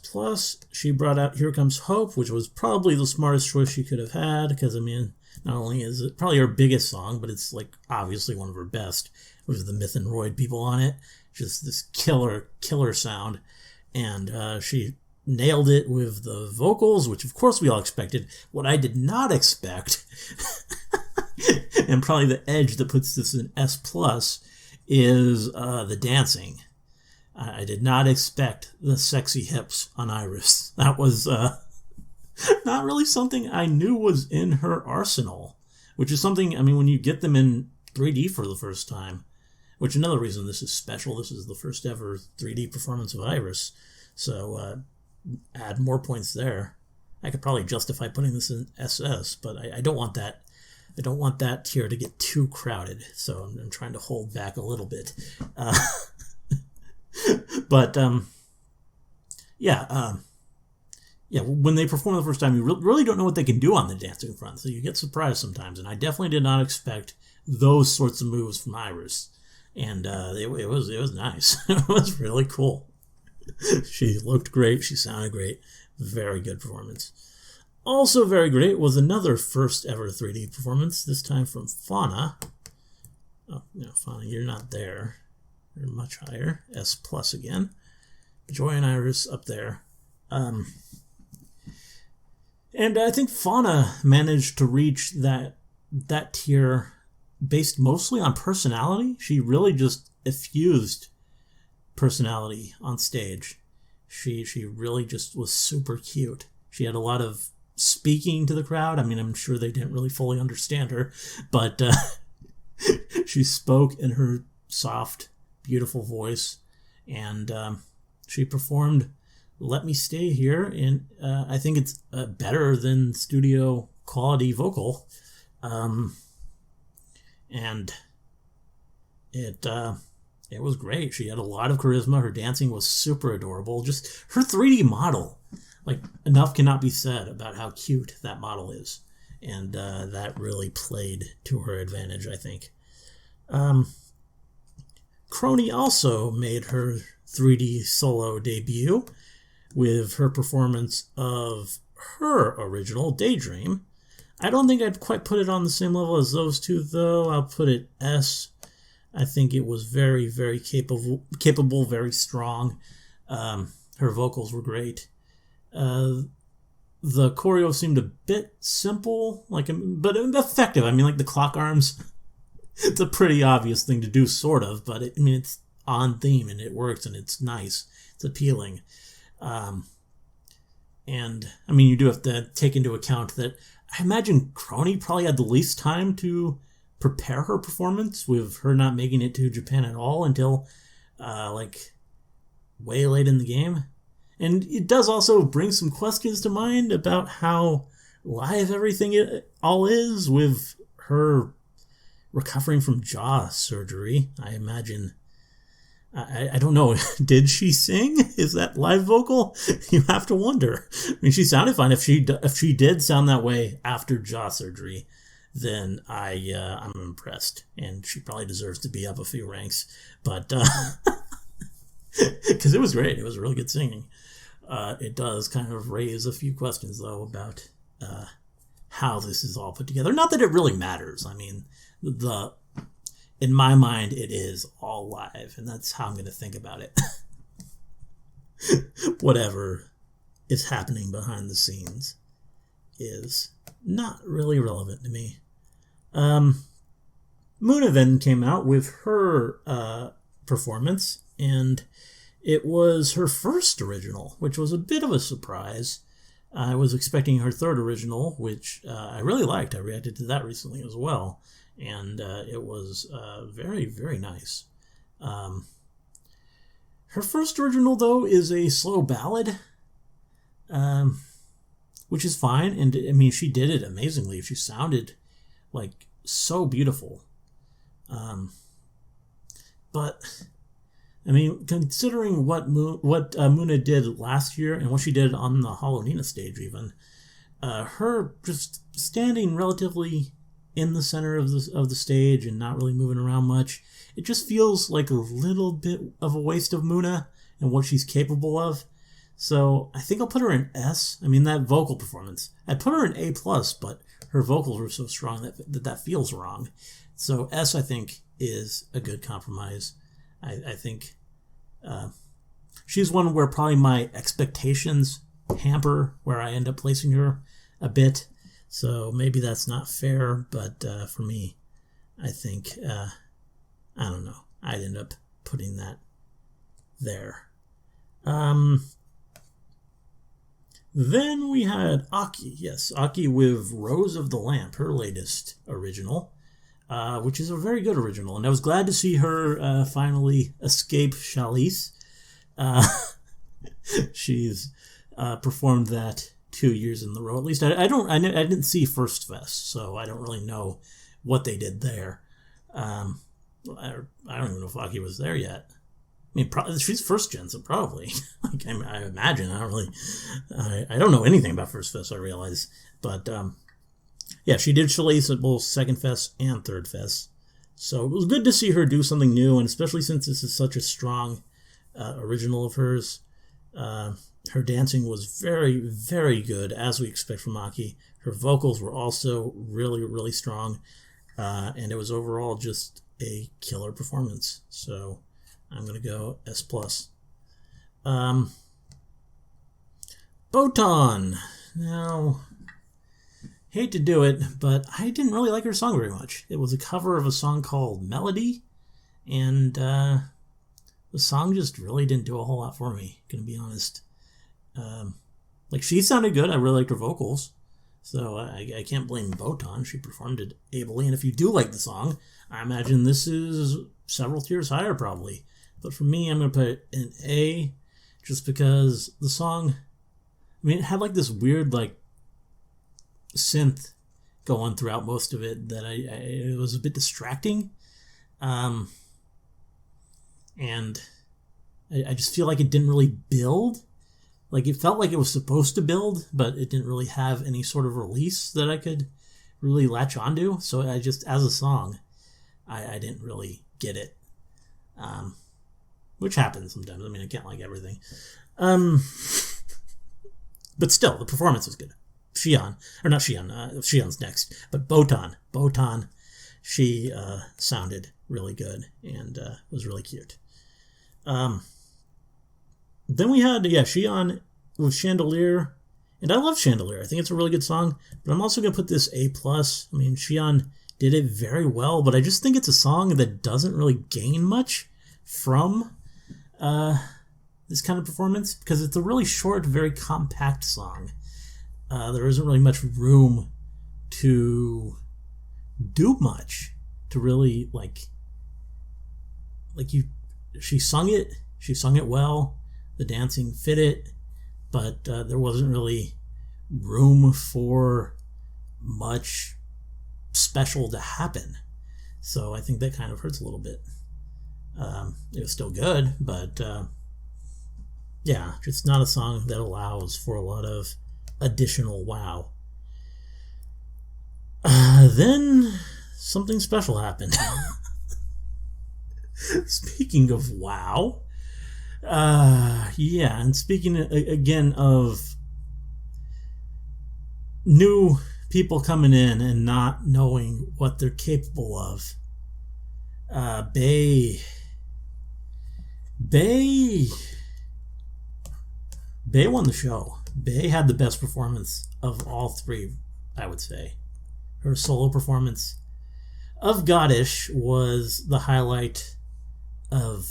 She brought out Here Comes Hope, which was probably the smartest choice she could have had, because, I mean, not only is it probably her biggest song, but it's, like, obviously one of her best, with the Myth and Roid people on it. Just this killer sound. And she nailed it with the vocals, which of course we all expected. What I did not expect, and probably the edge that puts this in S+, is the dancing. I did not expect the sexy hips on Iris. That was not really something I knew was in her arsenal, which is something, I mean, when you get them in 3D for the first time, which another reason this is special, this is the first ever 3D performance of Iris, so add more points there. I could probably justify putting this in SS, but I don't want that. I don't want that tier to get too crowded, so I'm trying to hold back a little bit. But yeah, when they perform the first time, you really don't know what they can do on the dancing front, so you get surprised sometimes. And I definitely did not expect those sorts of moves from Iris. And it was nice. It was really cool. She looked great. She sounded great. Very good performance. Also very great was another first ever 3D performance, this time from Fauna. Oh, no, Fauna, you're not there. You're much higher. S+ again. Joy and Iris up there. And I think Fauna managed to reach that tier based mostly on personality. She really just effused personality on stage. She really just was super cute. She had a lot of speaking to the crowd. I mean, I'm sure they didn't really fully understand her, but she spoke in her soft, beautiful voice, and she performed Let Me Stay Here, and I think it's better than studio quality vocal. And it was great. She had a lot of charisma. Her dancing was super adorable. Just her 3D model, like, enough cannot be said about how cute that model is. And that really played to her advantage, I think. Crony also made her 3D solo debut with her performance of her original, Daydream. I don't think I'd quite put it on the same level as those two, though. I'll put it S. I think it was very, very capable, very strong. Her vocals were great. The choreo seemed a bit simple, but effective. I mean, like the clock arms, it's a pretty obvious thing to do, sort of, but it's on theme and it works and it's nice. It's appealing. And you do have to take into account that I imagine Crony probably had the least time to prepare her performance, with her not making it to Japan at all until way late in the game. And it does also bring some questions to mind about how live everything all is, with her recovering from jaw surgery. I imagine, I don't know, did she sing? Is that live vocal? You have to wonder. She sounded fine. If she did sound that way after jaw surgery, then I'm impressed, and she probably deserves to be up a few ranks. But because it was great, it was really good singing. It does kind of raise a few questions, though, about how this is all put together. Not that it really matters. In my mind, it is all live, and that's how I'm going to think about it. Whatever is happening behind the scenes is not really relevant to me. Muna then came out with her performance, and it was her first original, which was a bit of a surprise. I was expecting her third original, which I really liked. I reacted to that recently as well, and it was very, very nice. Her first original, though, is a slow ballad, which is fine, and she did it amazingly. She sounded so beautiful. But considering what Muna did last year and what she did on the Hololive Nina stage, even her just standing relatively in the center of the stage and not really moving around much, it just feels like a little bit of a waste of Muna and what she's capable of. So I think I'll put her in S. That vocal performance, I'd put her in A+, but her vocals were so strong that feels wrong. So S, I think, is a good compromise. I think she's one where probably my expectations hamper where I end up placing her a bit. So maybe that's not fair, but for me, I think, I don't know, I'd end up putting that there. Then we had Aki. Yes, Aki with Rose of the Lamp, her latest original, which is a very good original. And I was glad to see her finally escape Chalice. She's performed that 2 years in a row. At least I didn't see First Fest, so I don't really know what they did there. I don't even know if Aki was there yet. Probably, she's first gen, so probably. I imagine. I don't know anything about First Fest, I realize. But, yeah, she did Chalice at both Second Fest and Third Fest. So it was good to see her do something new, and especially since this is such a strong original of hers. Her dancing was very, very good, as we expect from Aki. Her vocals were also really, really strong, and it was overall just a killer performance. So I'm going to go S+. Botan. Now, hate to do it, but I didn't really like her song very much. It was a cover of a song called Melody, and the song just really didn't do a whole lot for me, gonna be honest. She sounded good. I really liked her vocals, so I can't blame Botan. She performed it ably, and if you do like the song, I imagine this is several tiers higher probably. But for me, I'm going to put it in A, just because the song, it had this weird synth going throughout most of it that it was a bit distracting. And I just feel like it didn't really build. It felt like it was supposed to build, but it didn't really have any sort of release that I could really latch onto. So I just, as a song, I didn't really get it. which happens sometimes. I mean, I can't like everything. But still, the performance was good. Shion's next, but Botan, she sounded really good and was really cute. Then we had, Shion with Chandelier, and I love Chandelier. I think it's a really good song, but I'm also going to put this A+. I mean, Shion did it very well, but I just think it's a song that doesn't really gain much from this kind of performance, because it's a really short, very compact song. There isn't really much room to do much, to really, she sung it well, the dancing fit it, but there wasn't really room for much special to happen. So I think that kind of hurts a little bit. It was still good, but just not a song that allows for a lot of additional wow. Then something special happened. Speaking of wow, and speaking again of new people coming in and not knowing what they're capable of, Bae won the show. Bae had the best performance of all three, I would say. Her solo performance of Goddish was the highlight of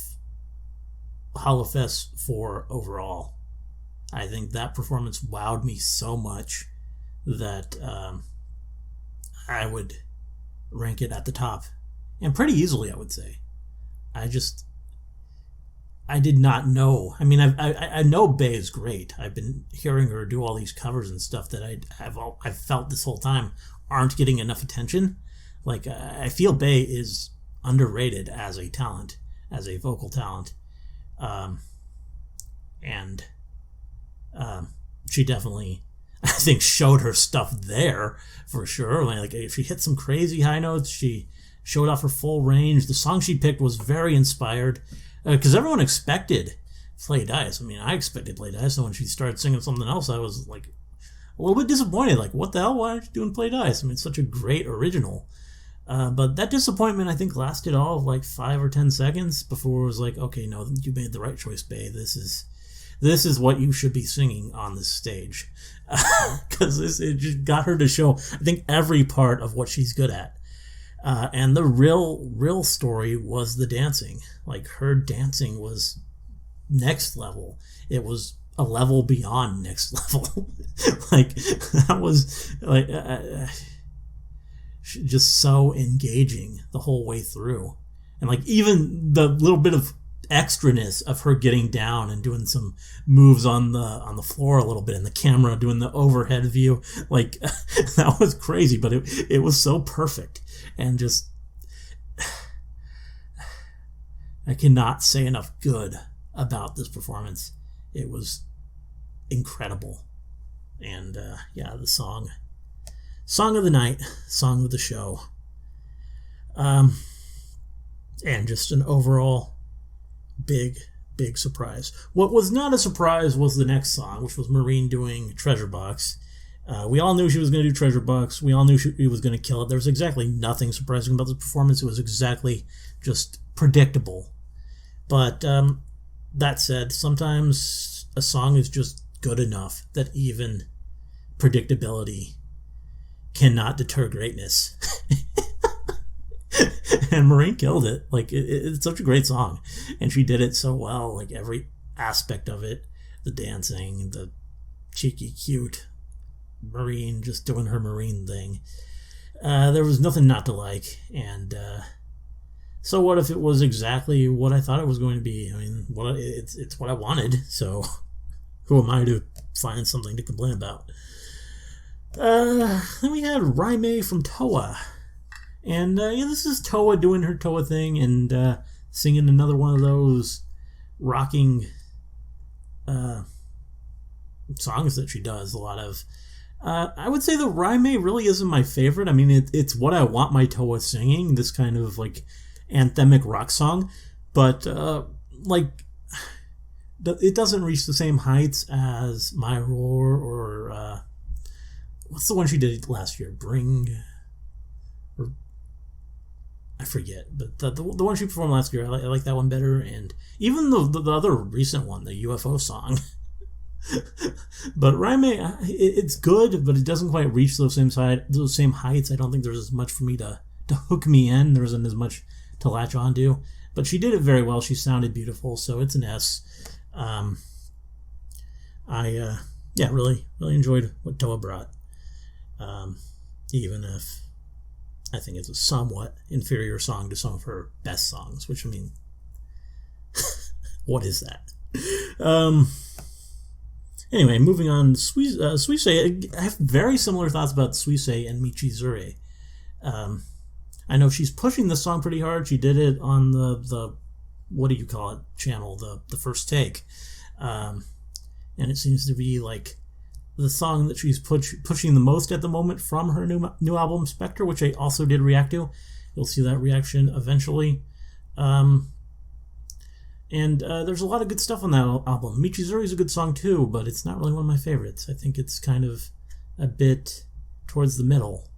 HoloFest 4 overall. I think that performance wowed me so much that I would rank it at the top. And pretty easily, I would say. I did not know. I mean, I know Bae is great. I've been hearing her do all these covers and stuff that I've felt this whole time aren't getting enough attention. Like, I feel Bae is underrated as a talent, as a vocal talent. She definitely, I think, showed her stuff there for sure. Like, if she hit some crazy high notes, she showed off her full range. The song she picked was very inspired, because everyone expected Play Dice. I mean, I expected Play Dice, so when she started singing something else, I was like a little bit disappointed. Like, what the hell? Why aren't you doing Play Dice? I mean, it's such a great original. But that disappointment, I think, lasted all of like 5 or 10 seconds before it was like, okay, no, you made the right choice, Bae. This is what you should be singing on this stage. Because it just got her to show, I think, every part of what she's good at. And the real story was the dancing. Like, her dancing was next level. It was a level beyond next level. Like, that was like just so engaging the whole way through. And like, even the little bit of extraness of her getting down and doing some moves on the floor a little bit, and the camera doing the overhead view, like, that was crazy, but it was so perfect. And just, I cannot say enough good about this performance. It was incredible. And the song of the night, song of the show, and just an overall big surprise. What was not a surprise was the next song, which was Marine doing Treasure Box. We all knew she was going to do Treasure Box. We all knew she was going to kill it. There was exactly nothing surprising about this performance. It was exactly just predictable. But that said, sometimes a song is just good enough that even predictability cannot deter greatness. And Marine killed it. Like, it's such a great song. And she did it so well. Like, every aspect of it. The dancing, the cheeky, cute Marine just doing her Marine thing. There was nothing not to like. And so what if it was exactly what I thought it was going to be? I mean, it's what I wanted. So who am I to find something to complain about? Then we had Raime from Toa. And this is Toa doing her Toa thing and singing another one of those rocking songs that she does a lot of. I would say the Raime really isn't my favorite. I mean, it's what I want my Toa singing, this kind of like anthemic rock song. but like it doesn't reach the same heights as My Roar or what's the one she did last year? Or I forget, but the one she performed last year, I like that one better, and even the other recent one, the UFO song. But Raime, it's good, but it doesn't quite reach those same heights. I don't think there's as much for me to hook me in. There isn't as much to latch onto. But she did it very well. She sounded beautiful, so it's an S. I really enjoyed what Toa brought. Even if I think it's a somewhat inferior song to some of her best songs, which, I mean, what is that? Anyway, moving on, Suisei, I have very similar thoughts about Suisei and Michizure. I know she's pushing the song pretty hard. She did it on the what do you call it, channel, the First Take. And it seems to be like the song that she's pushing the most at the moment from her new album, Spectre, which I also did react to. You'll see that reaction eventually. And there's a lot of good stuff on that album. Michizuri is a good song too, but it's not really one of my favorites. I think it's kind of a bit towards the middle.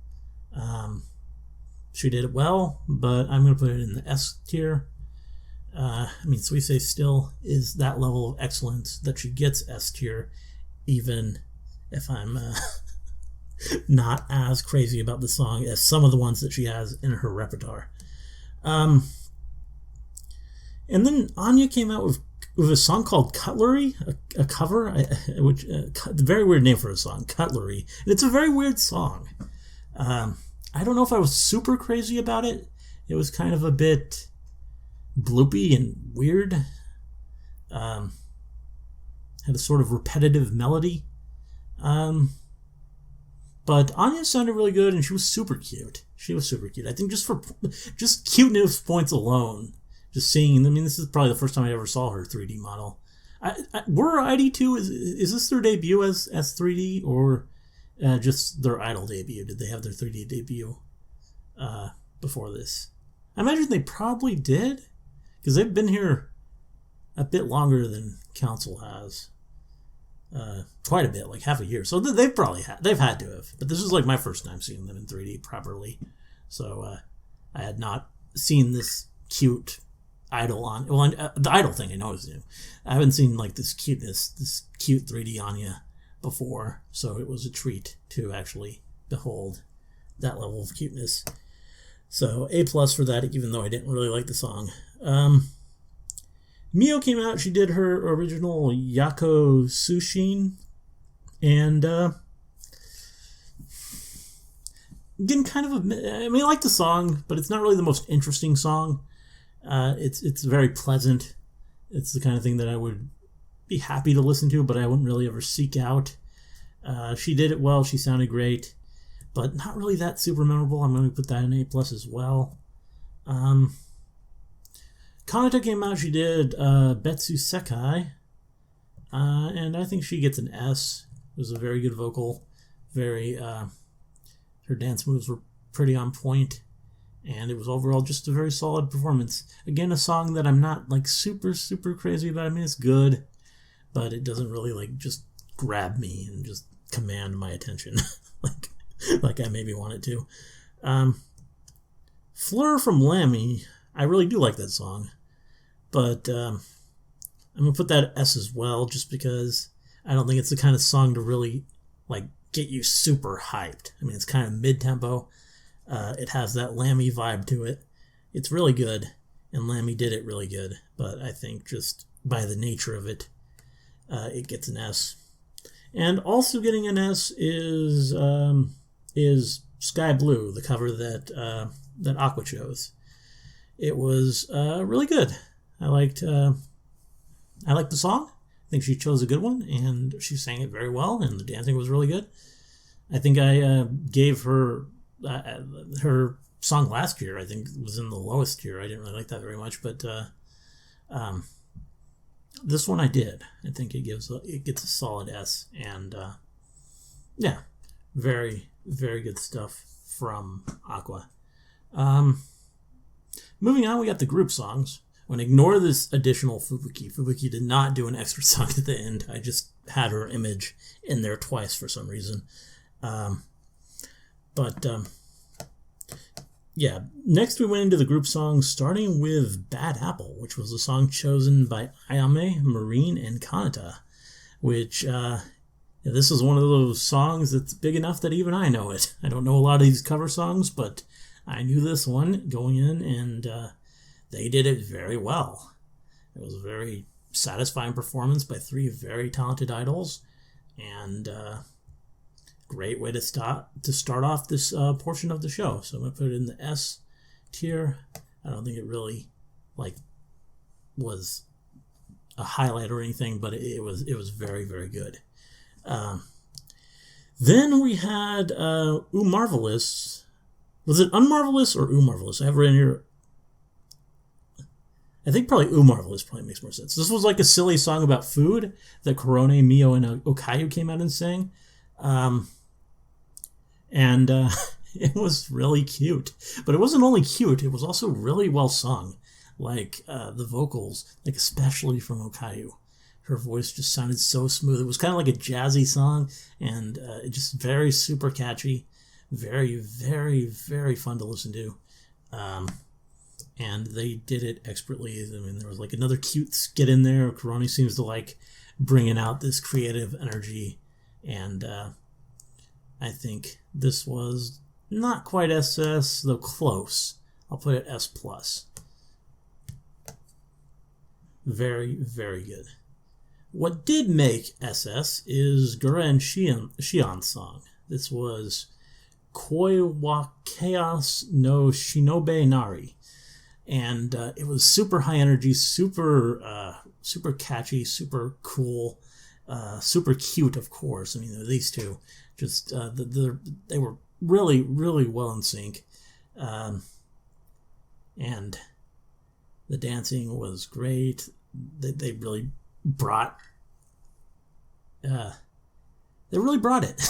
She did it well, but I'm going to put it in the S tier. I mean, Suisei still is that level of excellence that she gets S tier, even if I'm not as crazy about the song as some of the ones that she has in her repertoire. And then Anya came out with a song called Cutlery, a cover, which a very weird name for a song, Cutlery. And it's a very weird song. I don't know if I was super crazy about it. It was kind of a bit bloopy and weird. Had a sort of repetitive melody. But Anya sounded really good, and she was super cute. I think just cuteness points alone, just seeing, I mean, this is probably the first time I ever saw her 3D model. Were ID2, is this their debut as 3D, or just their Idol debut? Did they have their 3D debut before this? I imagine they probably did, because they've been here a bit longer than Council has. Quite a bit, like half a year. So they've had to have. But this is like my first time seeing them in 3D properly. So I had not seen this cute Idol on. Well, the Idol thing I know is new. I haven't seen like this cute 3D Anya before. So it was a treat to actually behold that level of cuteness. So A+ for that, even though I didn't really like the song. Mio came out. She did her original Yako Sushin, and again, kind of I like the song, but it's not really the most interesting song. It's very pleasant. It's the kind of thing that I would be happy to listen to, but I wouldn't really ever seek out. She did it well. She sounded great, but not really that super memorable. I'm going to put that in A+ as well. Kanata came out, she did Betsu Sekai, and I think she gets an S. It was a very good vocal, her dance moves were pretty on point, and it was overall just a very solid performance. Again, a song that I'm not like super, super crazy about. I mean, it's good, but it doesn't really like just grab me and just command my attention like I maybe want it to. Fleur from Lammy, I really do like that song, but I'm going to put that at S as well, just because I don't think it's the kind of song to really like get you super hyped. I mean, it's kind of mid-tempo. It has that Lammy vibe to it. It's really good, and Lammy did it really good, but I think just by the nature of it, it gets an S. And also getting an S is Sky Blue, the cover that Aqua chose. It was really good. I liked the song. I think she chose a good one, and she sang it very well, and the dancing was really good. I think I gave her her song last year, I think, was in the lowest tier. I didn't really like that very much, but this one I did. I think it gets a solid S, and yeah, very, very good stuff from Aqua. Moving on, we got the group songs. when ignore this additional Fubuki. Fubuki did not do an extra song at the end. I just had her image in there twice for some reason. Yeah, next we went into the group songs, starting with Bad Apple, which was a song chosen by Ayame, Marine, and Kanata, which, this is one of those songs that's big enough that even I know it. I don't know a lot of these cover songs, but I knew this one going in, and they did it very well. It was a very satisfying performance by three very talented idols, and great way to start off this portion of the show. So I'm going to put it in the S tier. I don't think it really was a highlight or anything, but it was very, very good. Then we had Marvelous. Was it Unmarvelous or Marvelous? I have it in here. I think probably Marvelous probably makes more sense. This was like a silly song about food that Korone, Mio, and Okayu came out and sang. It was really cute. But it wasn't only cute, it was also really well sung. The vocals, especially from Okayu. Her voice just sounded so smooth. It was kind of like a jazzy song, and it just very super catchy. Very, very, very fun to listen to. And they did it expertly. I mean, there was another cute skit in there. Korone seems to bringing out this creative energy, and I think this was not quite SS, though close. I'll put it S+. Very, very good. What did make SS is Gura and Shion's song. This was Koi wa Chaos no Shinobe Nari. And it was super high energy, super catchy, super cool, super cute, of course. I mean, these two, just they were really, really well in sync. And the dancing was great. They really brought it.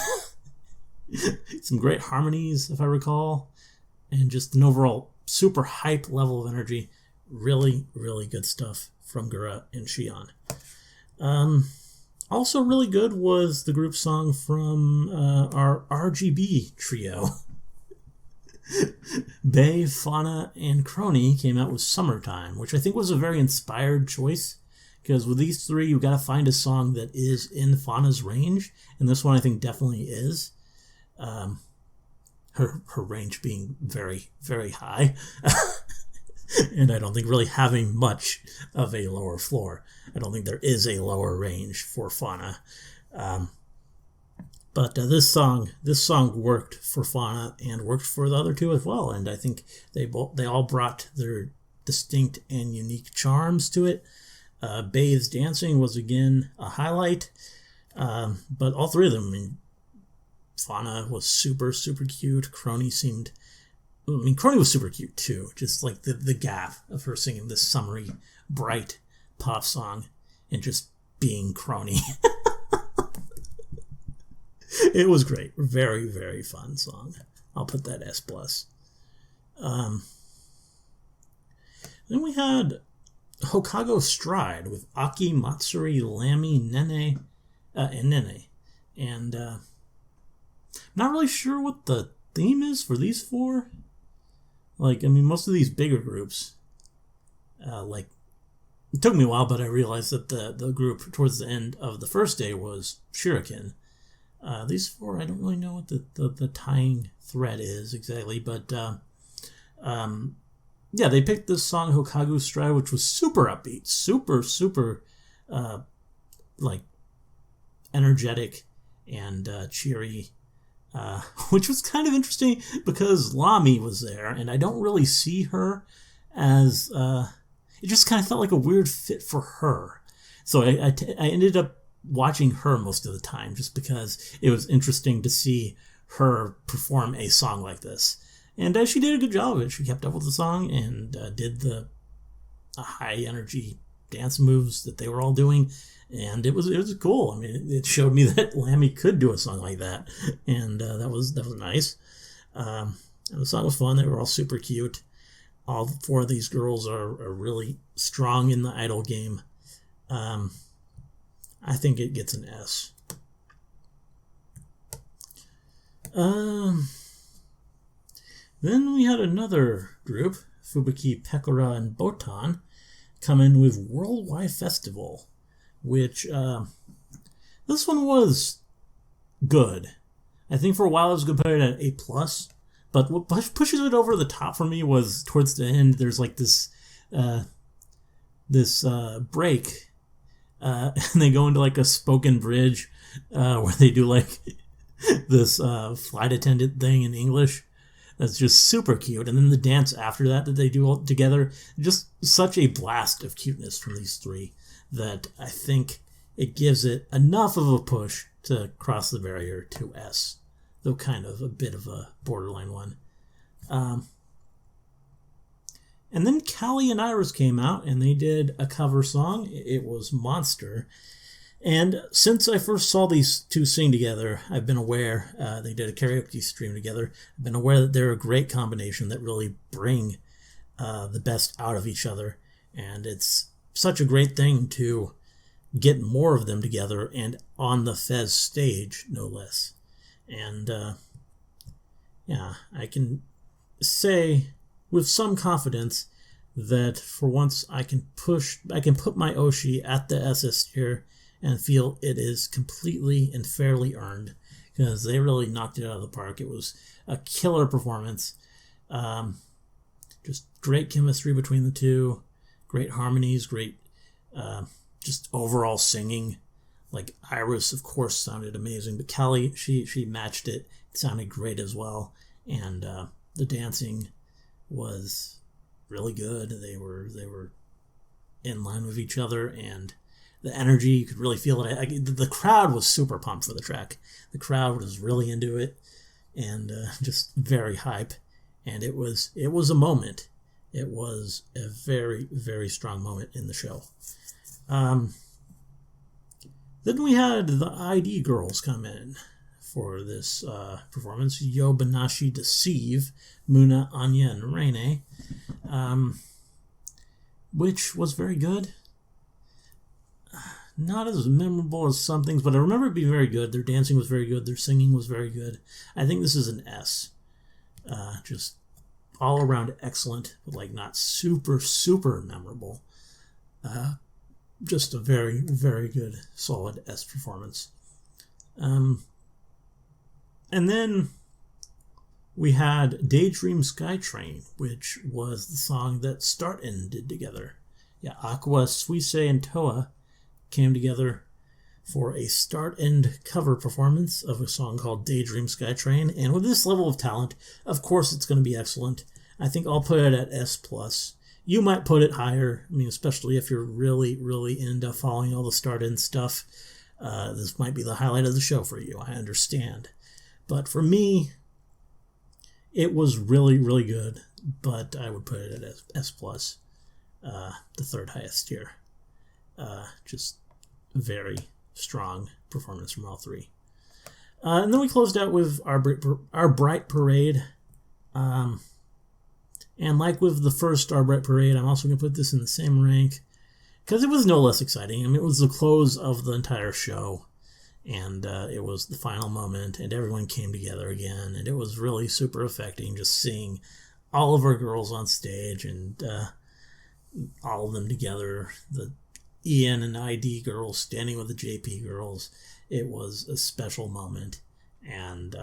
Some great harmonies, if I recall, and just an overall super hype level of energy. Really, really good stuff from Gura and Shion. Also really good was the group song from our RGB trio. Bae, Fauna, and Crony came out with Summertime, which I think was a very inspired choice, because with these three, you've got to find a song that is in Fauna's range, and this one I think definitely is. Her range being very, very high, and I don't think really having much of a lower floor. I don't think there is a lower range for Fauna. But this song worked for Fauna and worked for the other two as well, and I think they all brought their distinct and unique charms to it. Bae's dancing was again a highlight, but all three of them. I mean, Fauna was super, super cute. Crony was super cute too. Just the gap of her singing this summery, bright pop song and just being Crony. It was great. Very, very fun song. I'll put that S+. Then we had Hokago Stride with Aki, Matsuri, Lamy, Nene, and Nene. And I'm not really sure what the theme is for these four. Most of these bigger groups, it took me a while, but I realized that the group towards the end of the first day was Shuriken. These four, I don't really know what the tying thread is exactly, but they picked this song Hokago Stride, which was super upbeat, super, super energetic and cheery, which was kind of interesting because Lamy was there, and I don't really see her as it just kind of felt like a weird fit for her. So I ended up watching her most of the time just because it was interesting to see her perform a song like this. And she did a good job of it. She kept up with the song and did the high energy dance moves that they were all doing. And it was cool. I mean, it showed me that Lamy could do a song like that. And that was nice. And the song was fun. They were all super cute. All four of these girls are really strong in the idol game. I think it gets an S. Then we had another group, Fubuki, Pekora, and Botan, come in with Worldwide Festival, which this one was good. I think for a while I was going to put it at A+, but what pushes it over the top for me was towards the end, there's like this break, and they go into like a spoken bridge where they do like this flight attendant thing in English. That's just super cute. And then the dance after that they do all together, just such a blast of cuteness from these three that I think it gives it enough of a push to cross the barrier to S, though kind of a bit of a borderline one. And then Callie and Iris came out and they did a cover song. It was Monster. And since I first saw these two sing together, I've been aware, they did a karaoke stream together, I've been aware that they're a great combination that really bring the best out of each other. And it's such a great thing to get more of them together and on the Fez stage, no less. And yeah, I can say with some confidence that for once I can put my Oshi at the SS tier and feel it is completely and fairly earned, because they really knocked it out of the park. It was a killer performance. Just great chemistry between the two, great harmonies, great just overall singing. Like Iris, of course, sounded amazing, but Callie, she matched it. It sounded great as well, and the dancing was really good. They were in line with each other, and the energy, you could really feel it. The crowd was super pumped for the track. The crowd was really into it, and just very hype. And it was a moment. It was a very, very strong moment in the show. Then we had the ID girls come in for this performance. Yobanashi, Deceive, Muna, Anya, and Reine, which was very good. Not as memorable as some things, but I remember it being very good. Their dancing was very good. Their singing was very good. I think this is an S. Just all around excellent, but like not super, super memorable. Just a very, very good, solid S performance. And then we had Daydream Skytrain, which was the song that Start-In did together. Yeah, Aqua, Suisse, and Toa came together for a Start-In cover performance of a song called Daydream Skytrain. And with this level of talent, of course it's going to be excellent. I think I'll put it at S+. You might put it higher. I mean, especially if you're really, really into following all the Start-In stuff. This might be the highlight of the show for you. I understand. But for me, it was really, really good. But I would put it at S+, the third highest tier. Just very strong performance from all three. And then we closed out with our Bright Parade. And like with the first Our Bright Parade, I'm also going to put this in the same rank because it was no less exciting. I mean, it was the close of the entire show, and it was the final moment, and everyone came together again, and it was really super affecting just seeing all of our girls on stage and all of them together, the EN and ID girls standing with the JP girls. It was a special moment and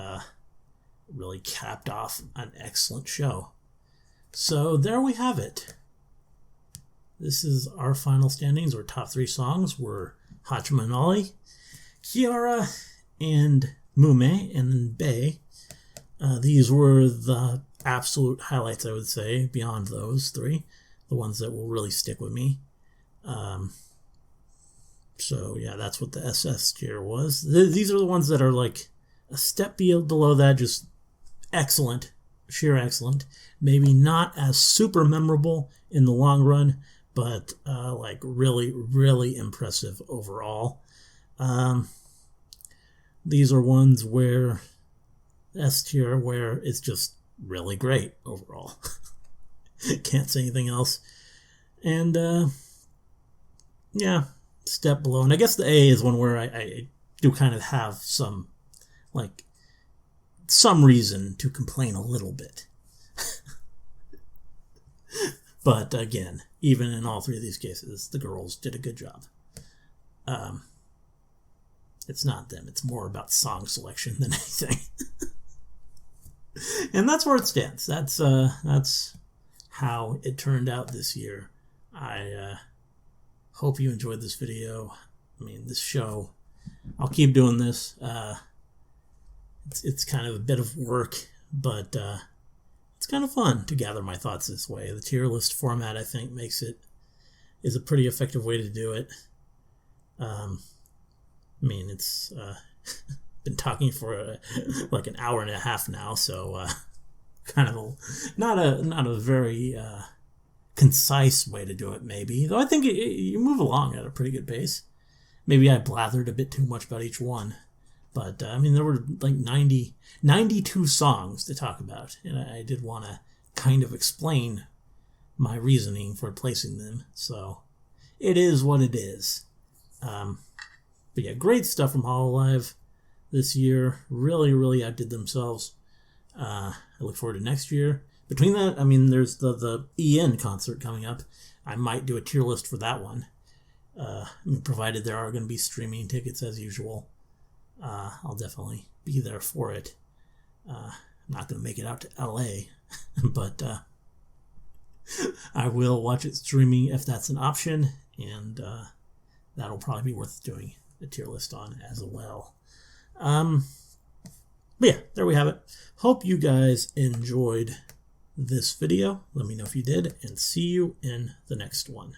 really capped off an excellent show. So there we have it. This is our final standings. Our top three songs were Hachima and Ollie, Kiara and Mume, and then Bae. These were the absolute highlights, I would say, beyond those three. The ones that will really stick with me. So yeah, that's what the SS tier was. These are the ones that are like a step below that, just excellent, sheer excellent. Maybe not as super memorable in the long run, but like really, really impressive overall. These are ones where S tier, where it's just really great overall. Can't say anything else. And yeah, step below. And I guess the A is one where I do kind of have some reason to complain a little bit. But again, even in all three of these cases, the girls did a good job. It's not them. It's more about song selection than anything. And that's where it stands. That's how it turned out this year. I hope you enjoyed this video. I mean, this show. I'll keep doing this. It's kind of a bit of work, but it's kind of fun to gather my thoughts this way. The tier list format, I think, is a pretty effective way to do it. I mean, it's been talking for like an hour and a half now, so kind of not a very concise way to do it, maybe. Though I think you move along at a pretty good pace. Maybe I blathered a bit too much about each one. But, I mean, there were like 92 songs to talk about. And I did want to kind of explain my reasoning for placing them. So, it is what it is. But yeah, great stuff from Hololive this year. Really, really outdid themselves. I look forward to next year. Between that, I mean, there's the EN concert coming up. I might do a tier list for that one. Provided there are going to be streaming tickets as usual. I'll definitely be there for it. I'm not going to make it out to LA, but I will watch it streaming if that's an option, and that'll probably be worth doing a tier list on as well. But yeah, there we have it. Hope you guys enjoyed this video. Let me know if you did, and see you in the next one.